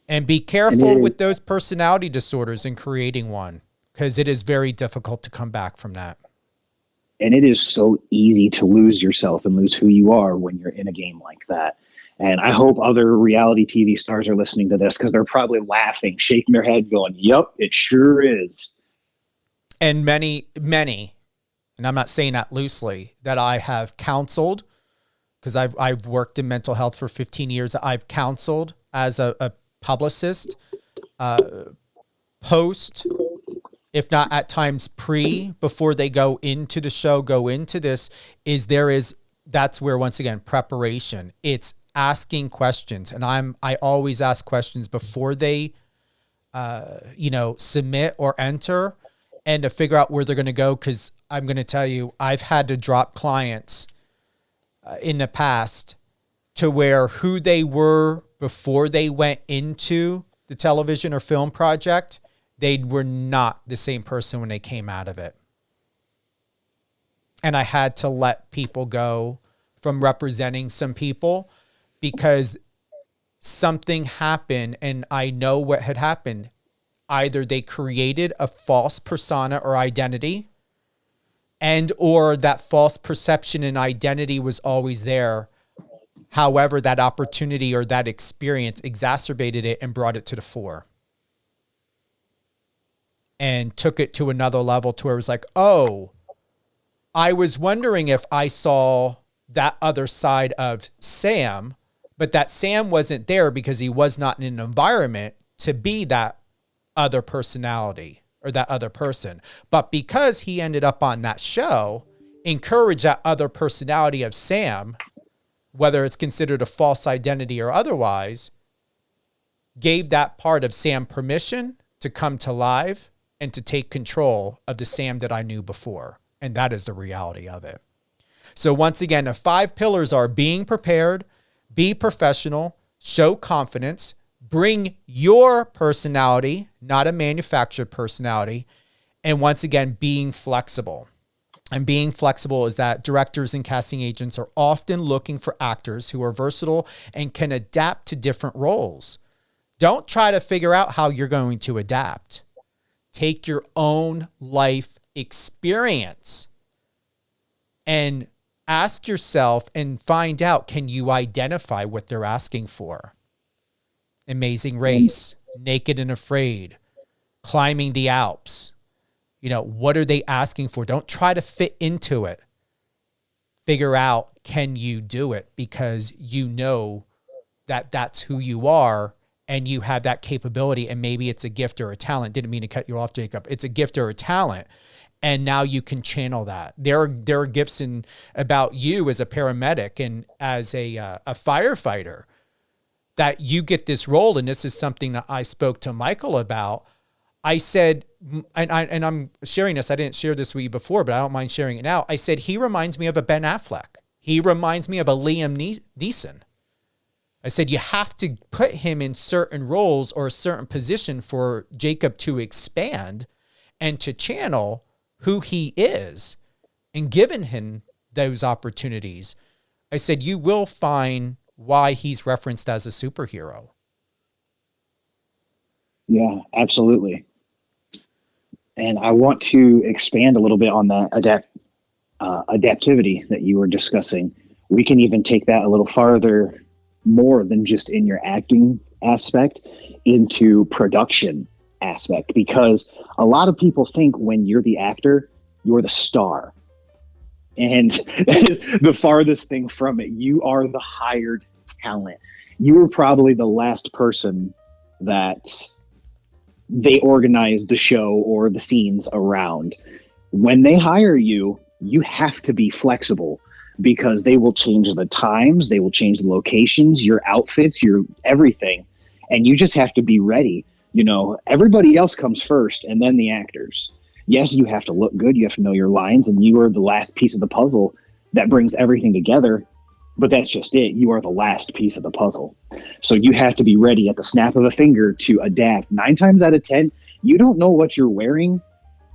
And be careful with those personality disorders in creating one, because it is very difficult to come back from that. And it is so easy to lose yourself and lose who you are when you're in a game like that. And I hope other reality TV stars are listening to this, because they're probably laughing, shaking their head going, yep, it sure is. And many, and I'm not saying that loosely, that I have counseled, because I've worked in mental health for 15 years. I've counseled as a publicist, post, if not at times before they go into the show, go into this, that's where, once again, preparation. It's asking questions. And I always ask questions before they, submit or enter, and to figure out where they're going to go. Cause I'm going to tell you, I've had to drop clients in the past to where who they were before they went into the television or film project, they were not the same person when they came out of it. And I had to let people go from representing some people because something happened, and I know what had happened. Either they created a false persona or identity and or that false perception and identity was always there. However, that opportunity or that experience exacerbated it and brought it to the fore and took it to another level to where it was like, oh, I was wondering if I saw that other side of Sam, but that Sam wasn't there because he was not in an environment to be that other personality or that other person. But because he ended up on that show, encouraged that other personality of Sam, whether it's considered a false identity or otherwise, gave that part of Sam permission to come to life and to take control of the Sam that I knew before. And that is the reality of it. So once again, the 5 pillars are being prepared, be professional, show confidence, bring your personality, not a manufactured personality, and once again, being flexible. And being flexible is that directors and casting agents are often looking for actors who are versatile and can adapt to different roles. Don't try to figure out how you're going to adapt. Take your own life experience and ask yourself and find out, can you identify what they're asking for? Amazing Race, Naked and Afraid, Climbing the Alps. You know, what are they asking for? Don't try to fit into it. Figure out, can you do it? Because you know that that's who you are and you have that capability, and maybe it's a gift or a talent. Didn't mean to cut you off, Jacob. It's a gift or a talent. And now you can channel that. There are gifts about you as a paramedic and as a firefighter that you get this role. And this is something that I spoke to Michael about. I said, and I'm sharing this. I didn't share this with you before, but I don't mind sharing it now. I said, he reminds me of a Ben Affleck. He reminds me of a Liam Neeson. I said, you have to put him in certain roles or a certain position for Jacob to expand and to channel who he is, and given him those opportunities. I said, you will find why he's referenced as a superhero. Yeah, absolutely. And I want to expand a little bit on that adaptivity that you were discussing. We can even take that a little farther, more than just in your acting aspect, into production aspect, because a lot of people think when you're the actor, you're the star. And that is the farthest thing from it. You are the hired talent. You were probably the last person that they organized the show or the scenes around. When they hire you, you have to be flexible, because they will change the times, they will change the locations, your outfits, your everything. And you just have to be ready. You know, everybody else comes first and then the actors. Yes, you have to look good. You have to know your lines, and you are the last piece of the puzzle that brings everything together. But that's just it. You are the last piece of the puzzle. So you have to be ready at the snap of a finger to adapt. 9 times out of 10, you don't know what you're wearing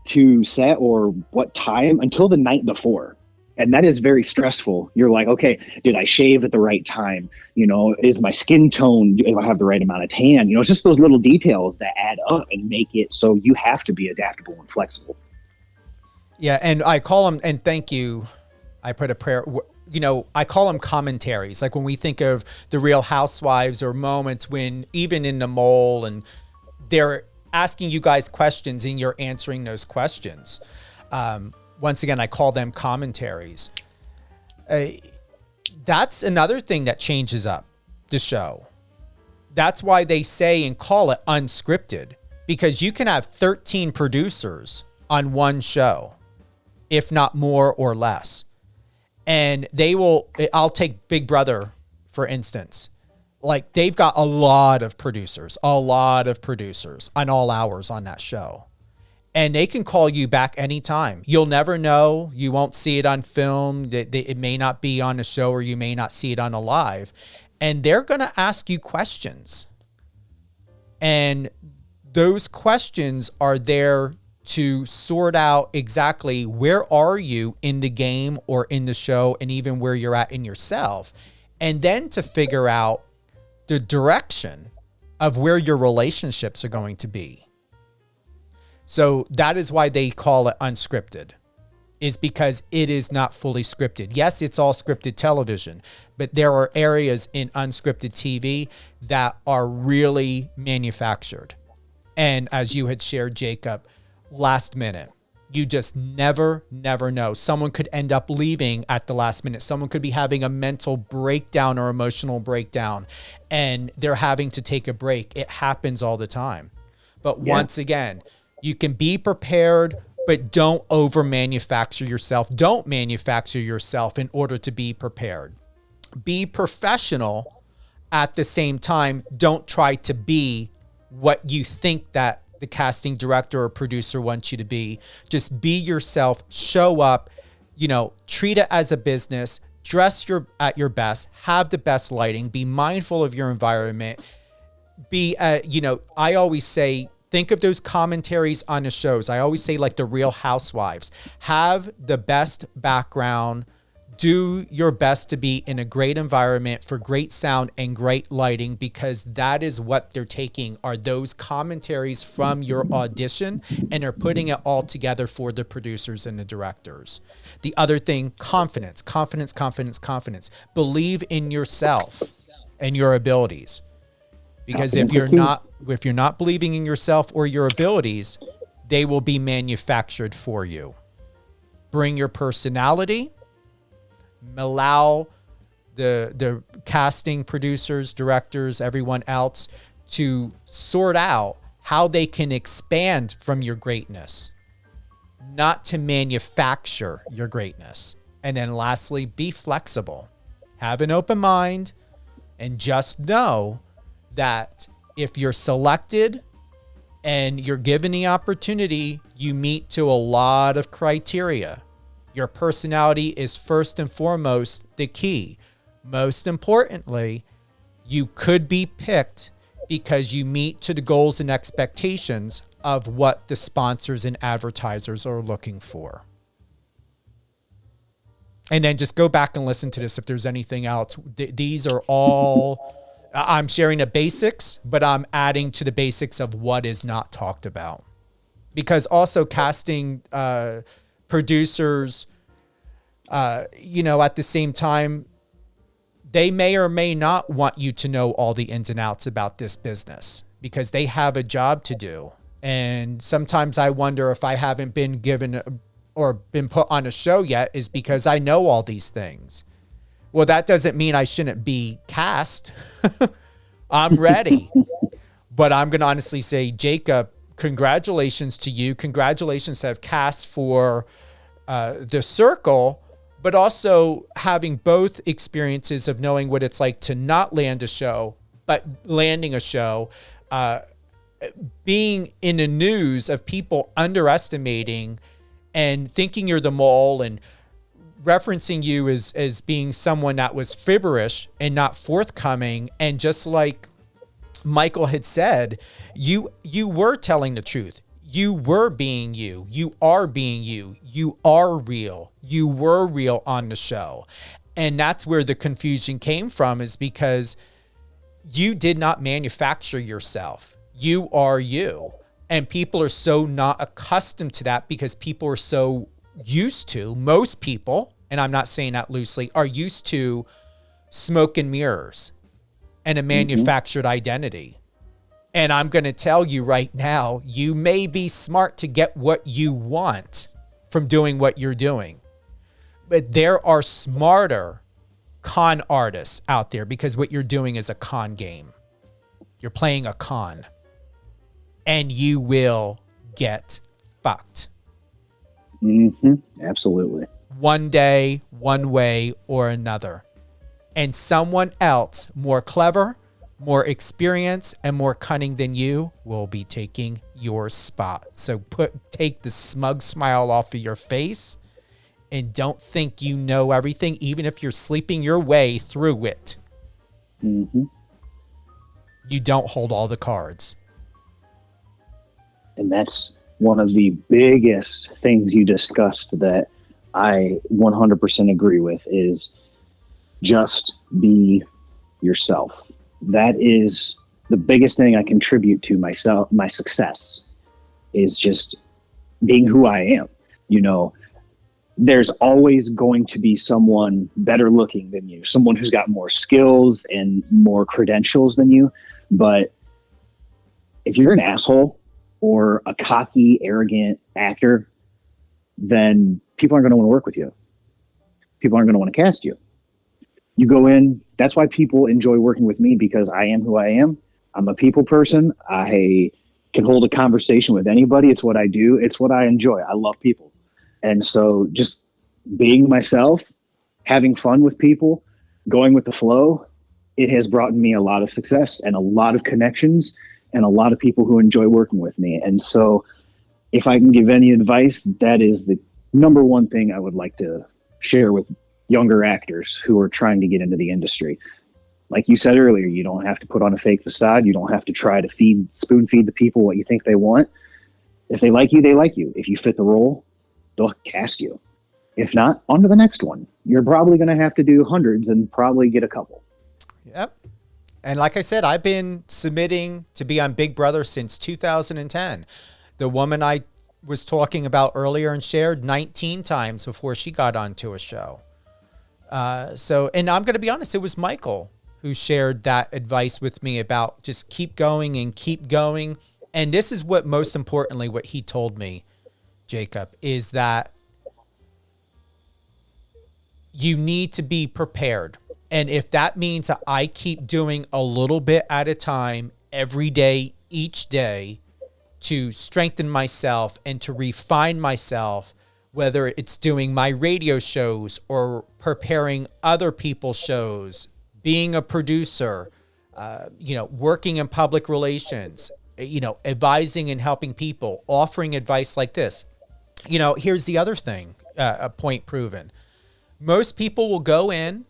to set or what time until the night before. And that is very stressful. You're like, okay, did I shave at the right time? You know, is my skin tone, do I have the right amount of tan? You know, it's just those little details that add up and make it so you have to be adaptable and flexible. Yeah, and I call them, and thank you, I put a prayer, you know, I call them commentaries. Like when we think of the Real Housewives, or moments when even in the mole and they're asking you guys questions and you're answering those questions. Once again, I call them commentaries. That's another thing that changes up the show. That's why they say and call it unscripted, because you can have 13 producers on one show, if not more or less. And I'll take Big Brother, for instance. Like, they've got a lot of producers on all hours on that show. And they can call you back anytime. You'll never know. You won't see it on film. It may not be on a show, or you may not see it on a live. And they're going to ask you questions. And those questions are there to sort out exactly where are you in the game or in the show, and even where you're at in yourself. And then to figure out the direction of where your relationships are going to be. So that is why they call it unscripted. is because it is not fully scripted. Yes, it's all scripted television, but there are areas in unscripted TV that are really manufactured. And as you had shared, Jacob, last minute, you just never know. Someone could end up leaving at the last minute. Someone could be having a mental breakdown or emotional breakdown, and they're having to take a break. It happens all the time. But once again, you can be prepared, but don't over manufacture yourself. Don't manufacture yourself in order to be prepared. Be professional at the same time. Don't try to be what you think that the casting director or producer wants you to be. Just be yourself, show up, treat it as a business, dress at your best, have the best lighting, be mindful of your environment. I always say, think of those commentaries on the shows. I always say, like the Real Housewives, have the best background, do your best to be in a great environment for great sound and great lighting, because that is what they're taking, are those commentaries from your audition, and they're putting it all together for the producers and the directors. The other thing, confidence. Believe in yourself and your abilities. Because if you're not believing in yourself or your abilities, they will be manufactured for you. Bring your personality. Allow the casting producers, directors, everyone else to sort out how they can expand from your greatness, not to manufacture your greatness. And then lastly, be flexible. Have an open mind, and just know that if you're selected and you're given the opportunity, you meet to a lot of criteria. Your personality is first and foremost the key. Most importantly, you could be picked because you meet to the goals and expectations of what the sponsors and advertisers are looking for. And then just go back and listen to this if there's anything else. These are all, I'm sharing the basics, but I'm adding to the basics of what is not talked about. Because also casting producers, at the same time, they may or may not want you to know all the ins and outs about this business because they have a job to do. And sometimes I wonder if I haven't been given or been put on a show yet is because I know all these things. Well, that doesn't mean I shouldn't be cast. I'm ready. But I'm going to honestly say, Jacob, congratulations to you. Congratulations to have cast for The Circle, but also having both experiences of knowing what it's like to not land a show, but landing a show, being in the news of people underestimating and thinking you're the mole and referencing you as being someone that was fibberish and not forthcoming. And just like Michael had said, you were telling the truth. You were being you. You are being you. You are real. You were real on the show. And that's where the confusion came from, is because you did not manufacture yourself. You are you. And people are so not accustomed to that because people are so used to, most people, and I'm not saying that loosely, are used to smoke and mirrors and a manufactured identity. And I'm going to tell you right now, you may be smart to get what you want from doing what you're doing. But there are smarter con artists out there, because what you're doing is a con game. You're playing a con. And you will get fucked. Absolutely. One day, one way or another. And someone else more clever, more experienced, and more cunning than you will be taking your spot. So take the smug smile off of your face and don't think you know everything, even if you're sleeping your way through it. You don't hold all the cards. And that's one of the biggest things you discussed that I 100% agree with, is just be yourself. That is the biggest thing I contribute to myself, my success, is just being who I am. there's always going to be someone better looking than you, someone who's got more skills and more credentials than you. But if you're an asshole or a cocky, arrogant actor, then people aren't going to want to work with you. People aren't going to want to cast you. You go in. That's why people enjoy working with me, because I am who I am. I'm a people person. I can hold a conversation with anybody. It's what I do. It's what I enjoy. I love people. And so just being myself, having fun with people, going with the flow, it has brought me a lot of success and a lot of connections and a lot of people who enjoy working with me. And so if I can give any advice, that is the number one thing I would like to share with younger actors who are trying to get into the industry. Like you said earlier, you don't have to put on a fake facade. You don't have to try to spoon feed the people what you think they want. If they like you, they like you. If you fit the role, they'll cast you. If not, on to the next one. You're probably going to have to do hundreds and probably get a couple. Yep. And like I said, I've been submitting to be on Big Brother since 2010. The woman I was talking about earlier and shared 19 times before she got onto a show. And I'm going to be honest, it was Michael who shared that advice with me about just keep going and keep going. And this is what most importantly, what he told me, Jacob, is that you need to be prepared. And if that means that I keep doing a little bit at a time every day, each day, to strengthen myself and to refine myself, whether it's doing my radio shows or preparing other people's shows, being a producer, working in public relations, advising and helping people, offering advice like this. Here's the other thing, a point proven. Most people will go in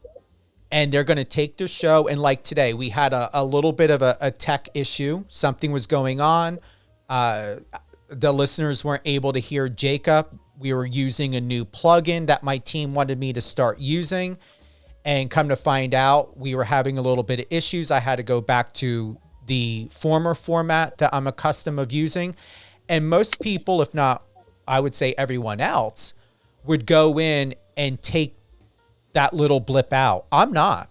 and they're going to take their show. And like today, we had a little bit of a tech issue. Something was going on. The listeners weren't able to hear Jacob. We were using a new plugin that my team wanted me to start using. And come to find out, we were having a little bit of issues. I had to go back to the former format that I'm accustomed of using. And most people, if not, I would say everyone else, would go in and take that little blip out. I'm not.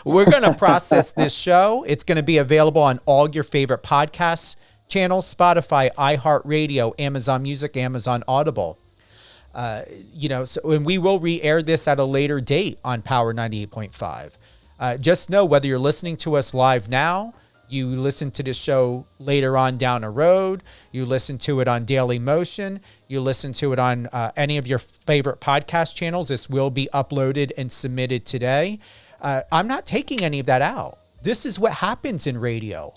We're going to process this show. It's going to be available on all your favorite podcast channels, Spotify, iHeartRadio, Amazon Music, Amazon Audible. And we will re-air this at a later date on Power 98.5. Just know, whether you're listening to us live now, you listen to this show later on down the road, you listen to it on Daily Motion, you listen to it on any of your favorite podcast channels, this will be uploaded and submitted today. I'm not taking any of that out. This is what happens in radio.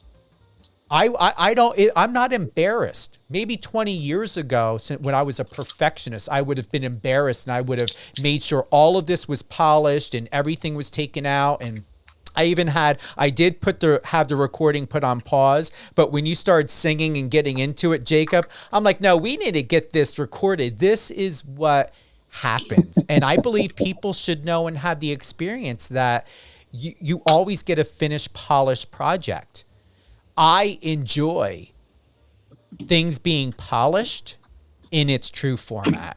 I'm not embarrassed. Maybe 20 years ago, when I was a perfectionist, I would have been embarrassed and I would have made sure all of this was polished and everything was taken out. And I did have the recording put on pause, but when you started singing and getting into it, Jacob, I'm like, no, we need to get this recorded. This is what happens. And I believe people should know and have the experience that you always get a finished, polished project. I enjoy things being polished in its true format.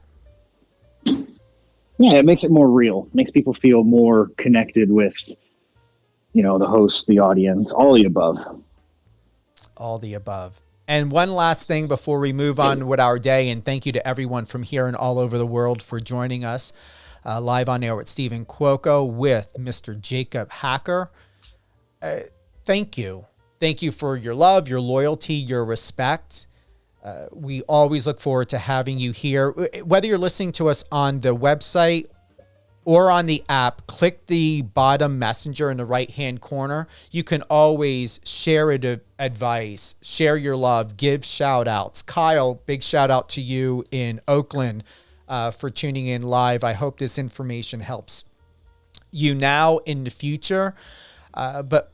Yeah, it makes it more real. It makes people feel more connected with, the host, the audience, all the above. All the above. And one last thing before we move on with our day, and thank you to everyone from here and all over the world for joining us live on air with Stephen Cuoco with Mr. Jacob Hacker. Thank you. Thank you for your love, your loyalty, your respect. We always look forward to having you here. Whether you're listening to us on the website or on the app, click the bottom messenger in the right-hand corner. You can always share advice, share your love, give shout-outs. Kyle, big shout-out to you in Oakland for tuning in live. I hope this information helps you now in the future. But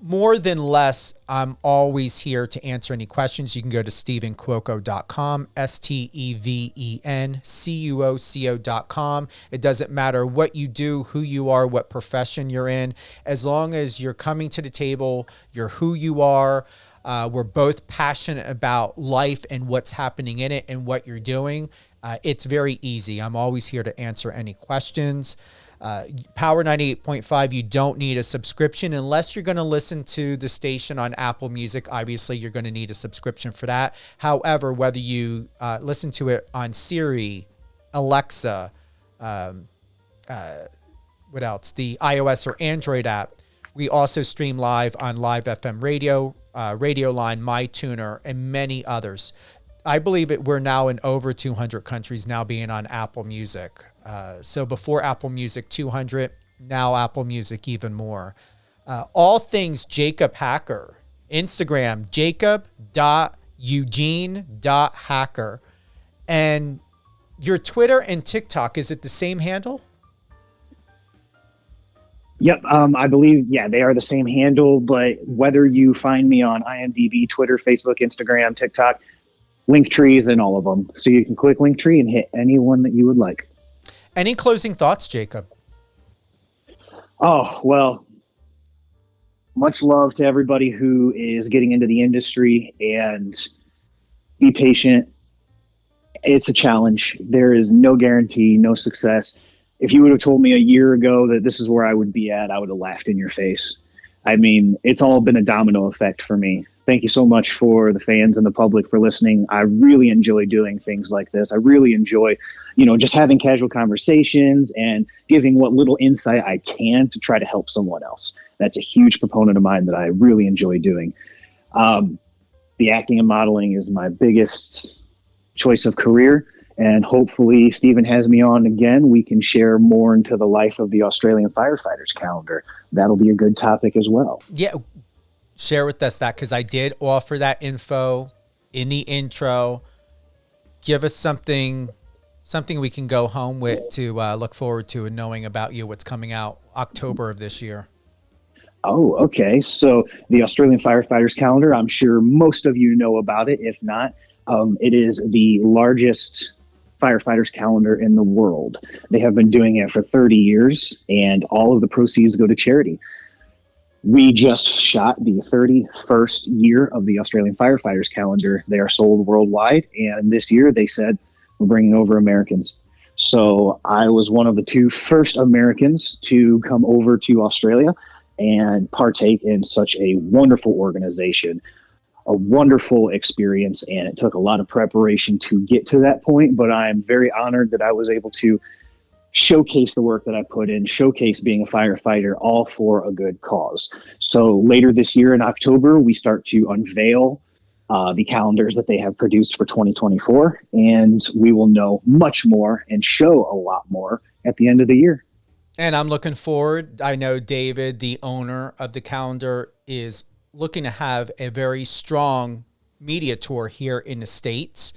more than less, I'm always here to answer any questions. You can go to StephenCuoco.com, StevенCuoco.com. It doesn't matter what you do, who you are, what profession you're in. As long as you're coming to the table, you're who you are, We're both passionate about life and what's happening in it and what you're doing. It's very easy. I'm always here to answer any questions. Power 98.5, you don't need a subscription unless you're going to listen to the station on Apple Music. Obviously, you're going to need a subscription for that. However, whether you listen to it on Siri, Alexa, what else? The iOS or Android app. We also stream live on Live FM Radio, Radio Line, MyTuner, and many others. I believe we're now in over 200 countries now being on Apple Music. So before Apple Music 200, now Apple Music even more. All things Jacob Hacker. Instagram, jacob.eugene.hacker. And your Twitter and TikTok, is it the same handle? Yep, I believe, they are the same handle, but whether you find me on IMDb, Twitter, Facebook, Instagram, TikTok, Linktree is in all of them. So you can click Linktree and hit any one that you would like. Any closing thoughts, Jacob? Oh, well, much love to everybody who is getting into the industry, and be patient. It's a challenge. There is no guarantee, no success. If you would have told me a year ago that this is where I would be at, I would have laughed in your face. I mean, it's all been a domino effect for me. Thank you so much for the fans and the public for listening. I really enjoy doing things like this. I really enjoy, just having casual conversations and giving what little insight I can to try to help someone else. That's a huge proponent of mine that I really enjoy doing. The acting and modeling is my biggest choice of career. And hopefully Stephen has me on again. We can share more into the life of the Australian firefighters calendar. That'll be a good topic as well. Yeah. Share with us that, because I did offer that info in the intro. Give us something we can go home with to look forward to, and knowing about you, what's coming out October of this year. Oh, okay. So the Australian firefighters calendar, I'm sure most of you know about it. If not, it is the largest firefighters calendar in the world. They have been doing it for 30 years, and all of the proceeds go to charity. We just shot the 31st year of the Australian firefighters calendar. They are sold worldwide, and this year they said we're bringing over Americans. So I was one of the two first Americans to come over to Australia and partake in such a wonderful organization. A wonderful experience, and it took a lot of preparation to get to that point, but I'm very honored that I was able to showcase the work that I put in, showcase being a firefighter, all for a good cause. So later this year in October, we start to unveil the calendars that they have produced for 2024, and we will know much more and show a lot more at the end of the year. And I'm looking forward. I know David, the owner of the calendar, is looking to have a very strong media tour here in the States.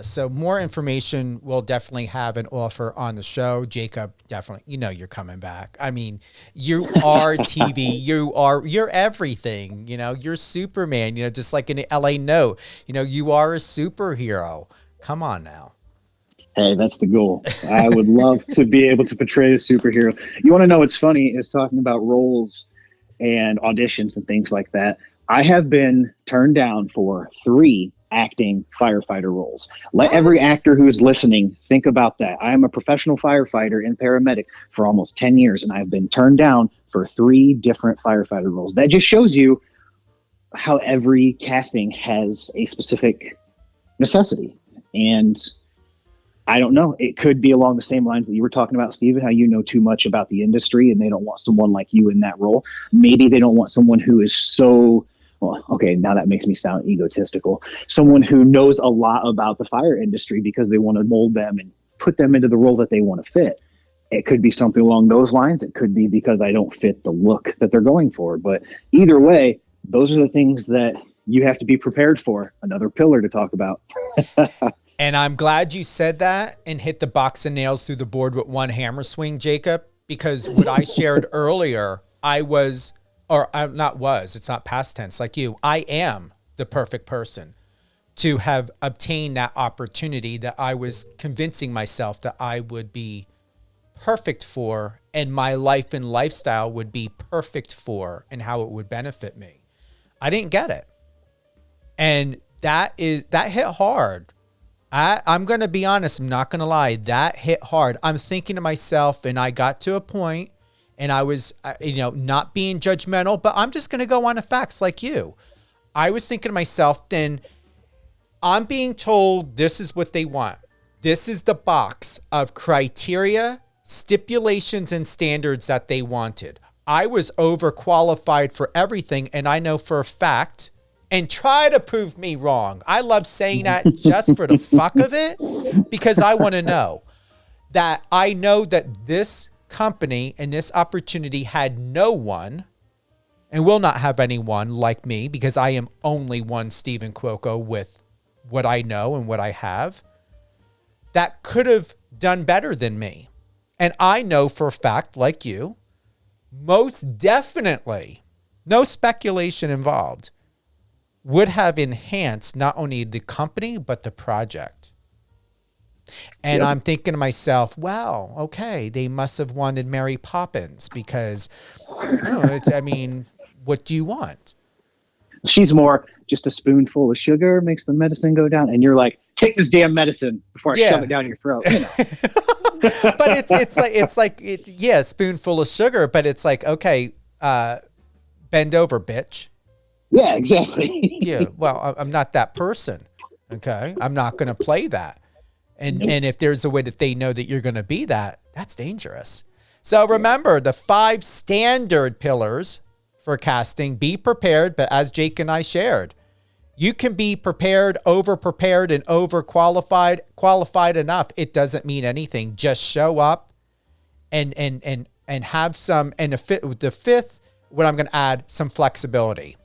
So more information we'll definitely have an offer on the show. Jacob, definitely, you're coming back. I mean, you are TV, you're everything, you're Superman, just like in the LA Note, you are a superhero. Come on now. Hey, that's the goal. I would love to be able to portray a superhero. You want to know what's funny is talking about roles and auditions and things like that. I have been turned down for 3 acting firefighter roles. Let every actor who's listening think about that. I am a professional firefighter and paramedic for almost 10 years, and I've been turned down for 3 different firefighter roles. That just shows you how every casting has a specific necessity. And I don't know. It could be along the same lines that you were talking about, Stephen, how you know too much about the industry and they don't want someone like you in that role. Maybe they don't want someone who is so, well, okay, now that makes me sound egotistical. Someone who knows a lot about the fire industry because they want to mold them and put them into the role that they want to fit. It could be something along those lines. It could be because I don't fit the look that they're going for. But either way, those are the things that you have to be prepared for. Another pillar to talk about. And I'm glad you said that and hit the box of nails through the board with one hammer swing, Jacob, because what I shared earlier, it's not past tense like you. I am the perfect person to have obtained that opportunity that I was convincing myself that I would be perfect for, and my life and lifestyle would be perfect for, and how it would benefit me. I didn't get it. And that hit hard. I'm going to be honest. I'm not going to lie. That hit hard. I'm thinking to myself, and I got to a point, and I was, not being judgmental, but I'm just going to go on the facts like you. I was thinking to myself, then I'm being told this is what they want. This is the box of criteria, stipulations, and standards that they wanted. I was overqualified for everything, and I know for a fact, and try to prove me wrong. I love saying that just for the fuck of it, because I want to know that I know that this company and this opportunity had no one and will not have anyone like me, because I am only one Stephen Cuoco with what I know and what I have, that could have done better than me. And I know for a fact, like you, most definitely, no speculation involved, would have enhanced not only the company, but the project. And I'm thinking to myself, wow, okay, they must have wanted Mary Poppins because, what do you want? She's more just a spoonful of sugar makes the medicine go down. And you're like, take this damn medicine before I shove it down your throat. But it's like a spoonful of sugar, but it's like, okay, bend over, bitch. Yeah, exactly. Yeah, well, I'm not that person. Okay, I'm not going to play that. And if there's a way that they know that you're going to be that, that's dangerous. So remember the 5 standard pillars for casting. Be prepared, but as Jake and I shared, you can be prepared, over-prepared, and over-qualified. Qualified enough, it doesn't mean anything. Just show up and have some. And the fifth, what I'm going to add, some flexibility.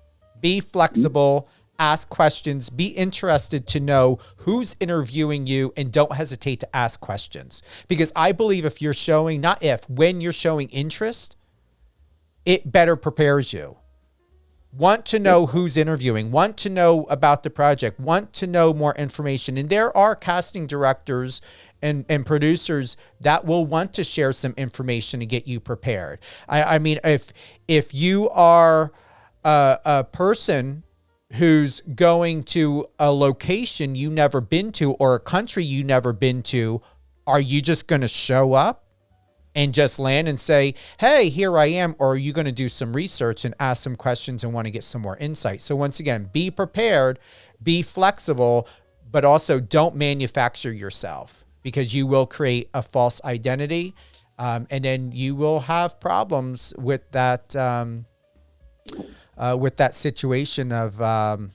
Be flexible, ask questions, be interested to know who's interviewing you, and don't hesitate to ask questions. Because I believe if you're showing, when you're showing interest, it better prepares you. Want to know who's interviewing, want to know about the project, want to know more information. And there are casting directors and producers that will want to share some information to get you prepared. I mean, if you are a person who's going to a location you never been to or a country you never been to, are you just going to show up and just land and say, hey, here I am? Or are you going to do some research and ask some questions and want to get some more insight? So once again, be prepared, be flexible, but also don't manufacture yourself, because you will create a false identity. And then you will have problems with that, situation of, and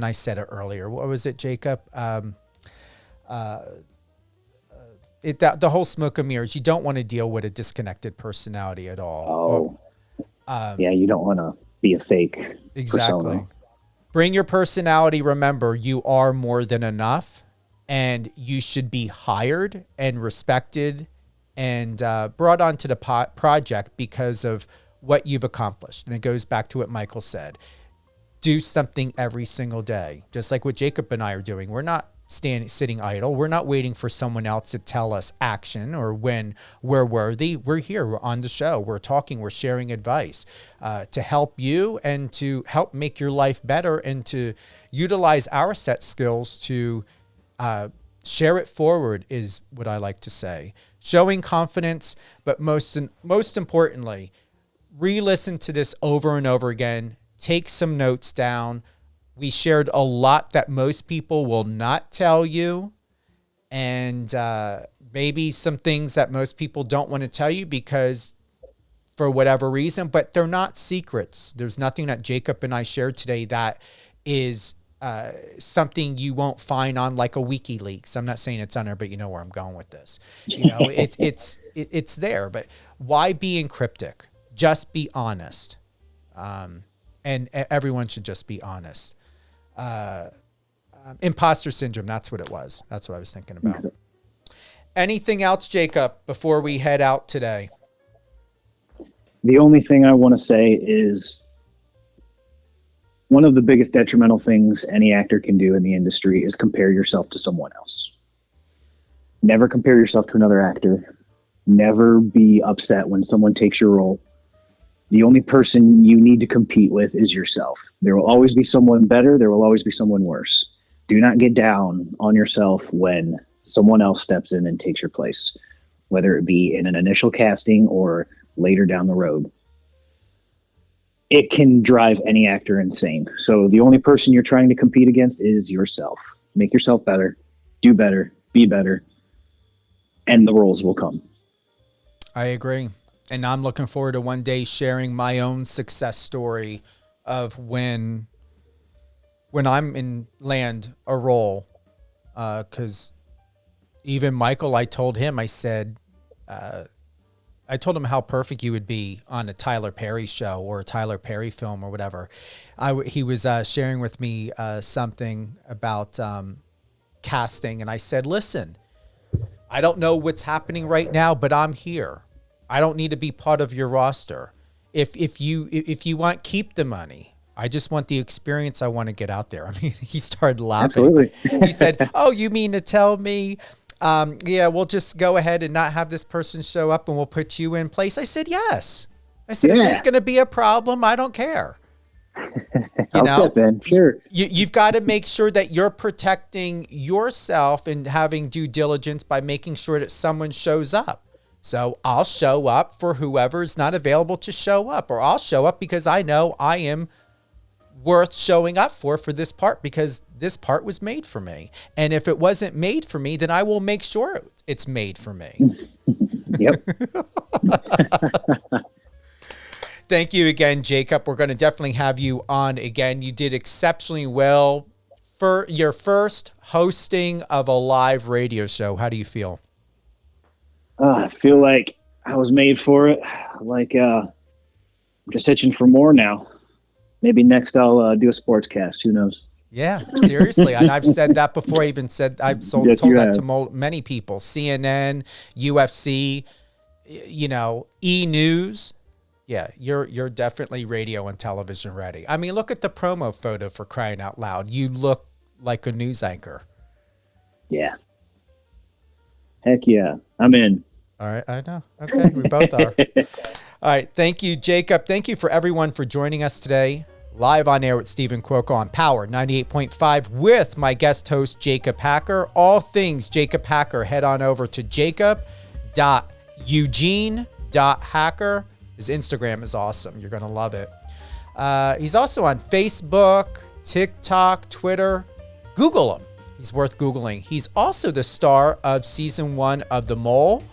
I said it earlier, what was it, Jacob? The whole smoke and mirrors. You don't want to deal with a disconnected personality at all. You don't want to be a fake. Exactly. Persona. Bring your personality. Remember, you are more than enough, and you should be hired and respected and brought onto the project because of what you've accomplished. And it goes back to what Michael said. Do something every single day, just like what Jacob and I are doing. We're not sitting idle. We're not waiting for someone else to tell us action or when we're worthy. We're here. We're on the show. We're talking. We're sharing advice to help you and to help make your life better, and to utilize our set skills to share it forward is what I like to say. Showing confidence, but most importantly, re-listen to this over and over again. Take some notes down. We shared a lot that most people will not tell you, and maybe some things that most people don't want to tell you because for whatever reason, but they're not secrets. There's nothing that Jacob and I shared today that is something you won't find on like a WikiLeaks. I'm not saying it's on there, but you know where I'm going with this. You know, it's there, but why be cryptic? Just be honest. And everyone should just be honest. Imposter syndrome. That's what it was. That's what I was thinking about. Anything else, Jacob, before we head out today? The only thing I want to say is one of the biggest detrimental things any actor can do in the industry is compare yourself to someone else. Never compare yourself to another actor. Never be upset when someone takes your role. The only person you need to compete with is yourself. There will always be someone better. There will always be someone worse. Do not get down on yourself when someone else steps in and takes your place, whether it be in an initial casting or later down the road. It can drive any actor insane. So the only person you're trying to compete against is yourself. Make yourself better, do better, be better, and the roles will come. I agree. And I'm looking forward to one day sharing my own success story of when I'm in land a role. Because even Michael, I told him how perfect you would be on a Tyler Perry show or a Tyler Perry film or whatever. He was sharing with me something about casting. And I said, listen, I don't know what's happening right now, but I'm here. I don't need to be part of your roster. If you want, keep the money. I just want the experience. I want to get out there. I mean, he started laughing. Absolutely. He said, oh, you mean to tell me, yeah, we'll just go ahead and not have this person show up and we'll put you in place? I said, yes. I said, if there's going to be a problem, I don't care. You know, step in. Sure. You've got to make sure that you're protecting yourself and having due diligence by making sure that someone shows up. So I'll show up for whoever is not available to show up, or I'll show up because I know I am worth showing up for this part because this part was made for me. And if it wasn't made for me, then I will make sure it's made for me. Yep. Thank you again, Jacob. We're going to definitely have you on again. You did exceptionally well for your first hosting of a live radio show. How do you feel? I feel like I was made for it. Like, I'm just itching for more now. Maybe next I'll do a sportscast. Who knows? Yeah, seriously. And I've said that before. I've told that to many people. CNN, UFC, E-News. Yeah, you're definitely radio and television ready. I mean, look at the promo photo, for crying out loud. You look like a news anchor. Yeah. Heck yeah. I'm in. All right, I know. Okay, we both are. All right, thank you, Jacob. Thank you for everyone for joining us today. Live on air with Stephen Cuoco on Power 98.5 with my guest host, Jacob Hacker. All things Jacob Hacker, head on over to jacob.eugene.hacker. His Instagram is awesome. You're going to love it. He's also on Facebook, TikTok, Twitter. Google him. He's worth Googling. He's also the star of season 1 of The Mole.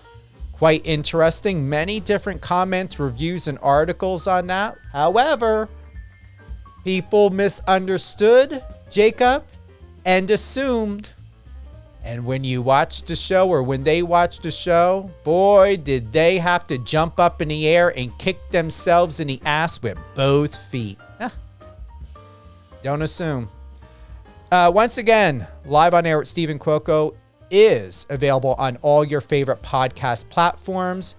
Quite interesting. Many different comments, reviews, and articles on that. However, people misunderstood Jacob and assumed. And when you watch the show, or when they watch the show, boy, did they have to jump up in the air and kick themselves in the ass with both feet. Don't assume. Once again, Live on Air with Stephen Cuoco is available on all your favorite podcast platforms.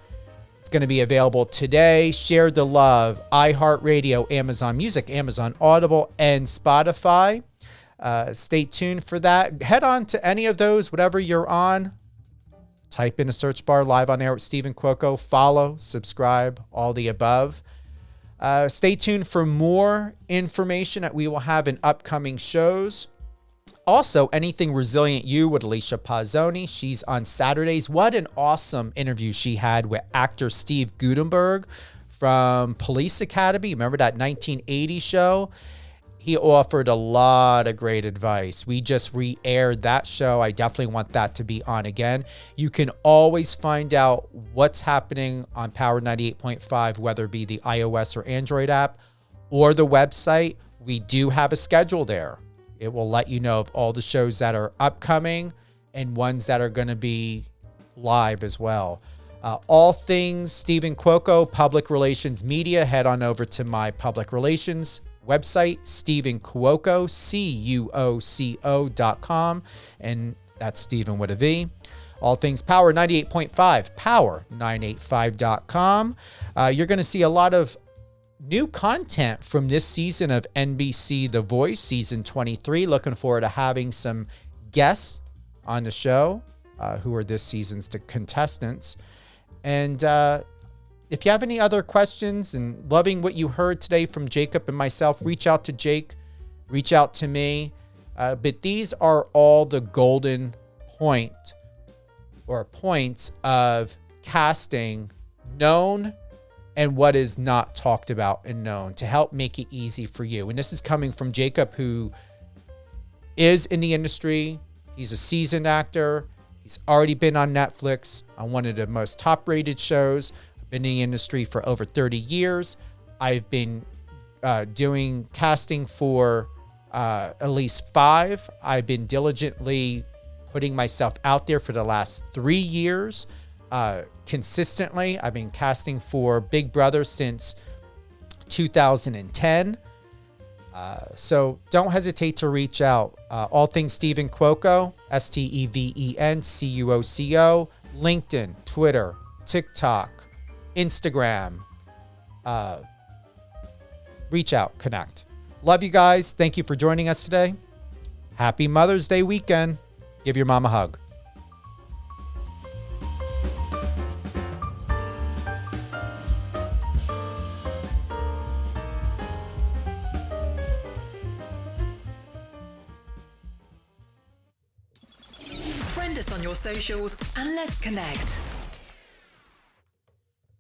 It's going to be available today. Share the love. iHeartRadio, Amazon Music, Amazon Audible, and Spotify. Stay tuned for that. Head on to any of those, whatever you're on. Type in a search bar, Live on Air with Stephen Cuoco. Follow, subscribe, all the above. Stay tuned for more information that we will have in upcoming shows. Also, Anything Resilient You with Alicia Pazzoni. She's on Saturdays. What an awesome interview she had with actor Steve Guttenberg from Police Academy. Remember that 1980 show? He offered a lot of great advice. We just re-aired that show. I definitely want that to be on again. You can always find out what's happening on Power 98.5, whether it be the iOS or Android app or the website. We do have a schedule there. It will let you know of all the shows that are upcoming and ones that are going to be live as well. All things Stephen Cuoco, Public Relations Media. Head on over to my public relations website, Stephen Cuoco, CUOCO.com. And that's Stephen with a V. All things Power 98.5, power985.com. You're going to see a lot of new content from this season of NBC The Voice, season 23. Looking forward to having some guests on the show who are this season's contestants. And if you have any other questions and loving what you heard today from Jacob and myself, reach out to Jake, reach out to me. But these are all the golden points of casting, known and what is not talked about and known, to help make it easy for you. And this is coming from Jacob, who is in the industry. He's a seasoned actor. He's already been on Netflix on one of the most top-rated shows. I've been in the industry for over 30 years. I've been doing casting for at least 5. I've been diligently putting myself out there for the last 3 years. Consistently, I've been casting for Big Brother since 2010. So don't hesitate to reach out. All things Steven Cuoco, StevenCuoco, LinkedIn, Twitter, TikTok, Instagram. Reach out, connect. Love you guys. Thank you for joining us today. Happy Mother's Day weekend. Give your mom a hug. Friend us on your socials and let's connect.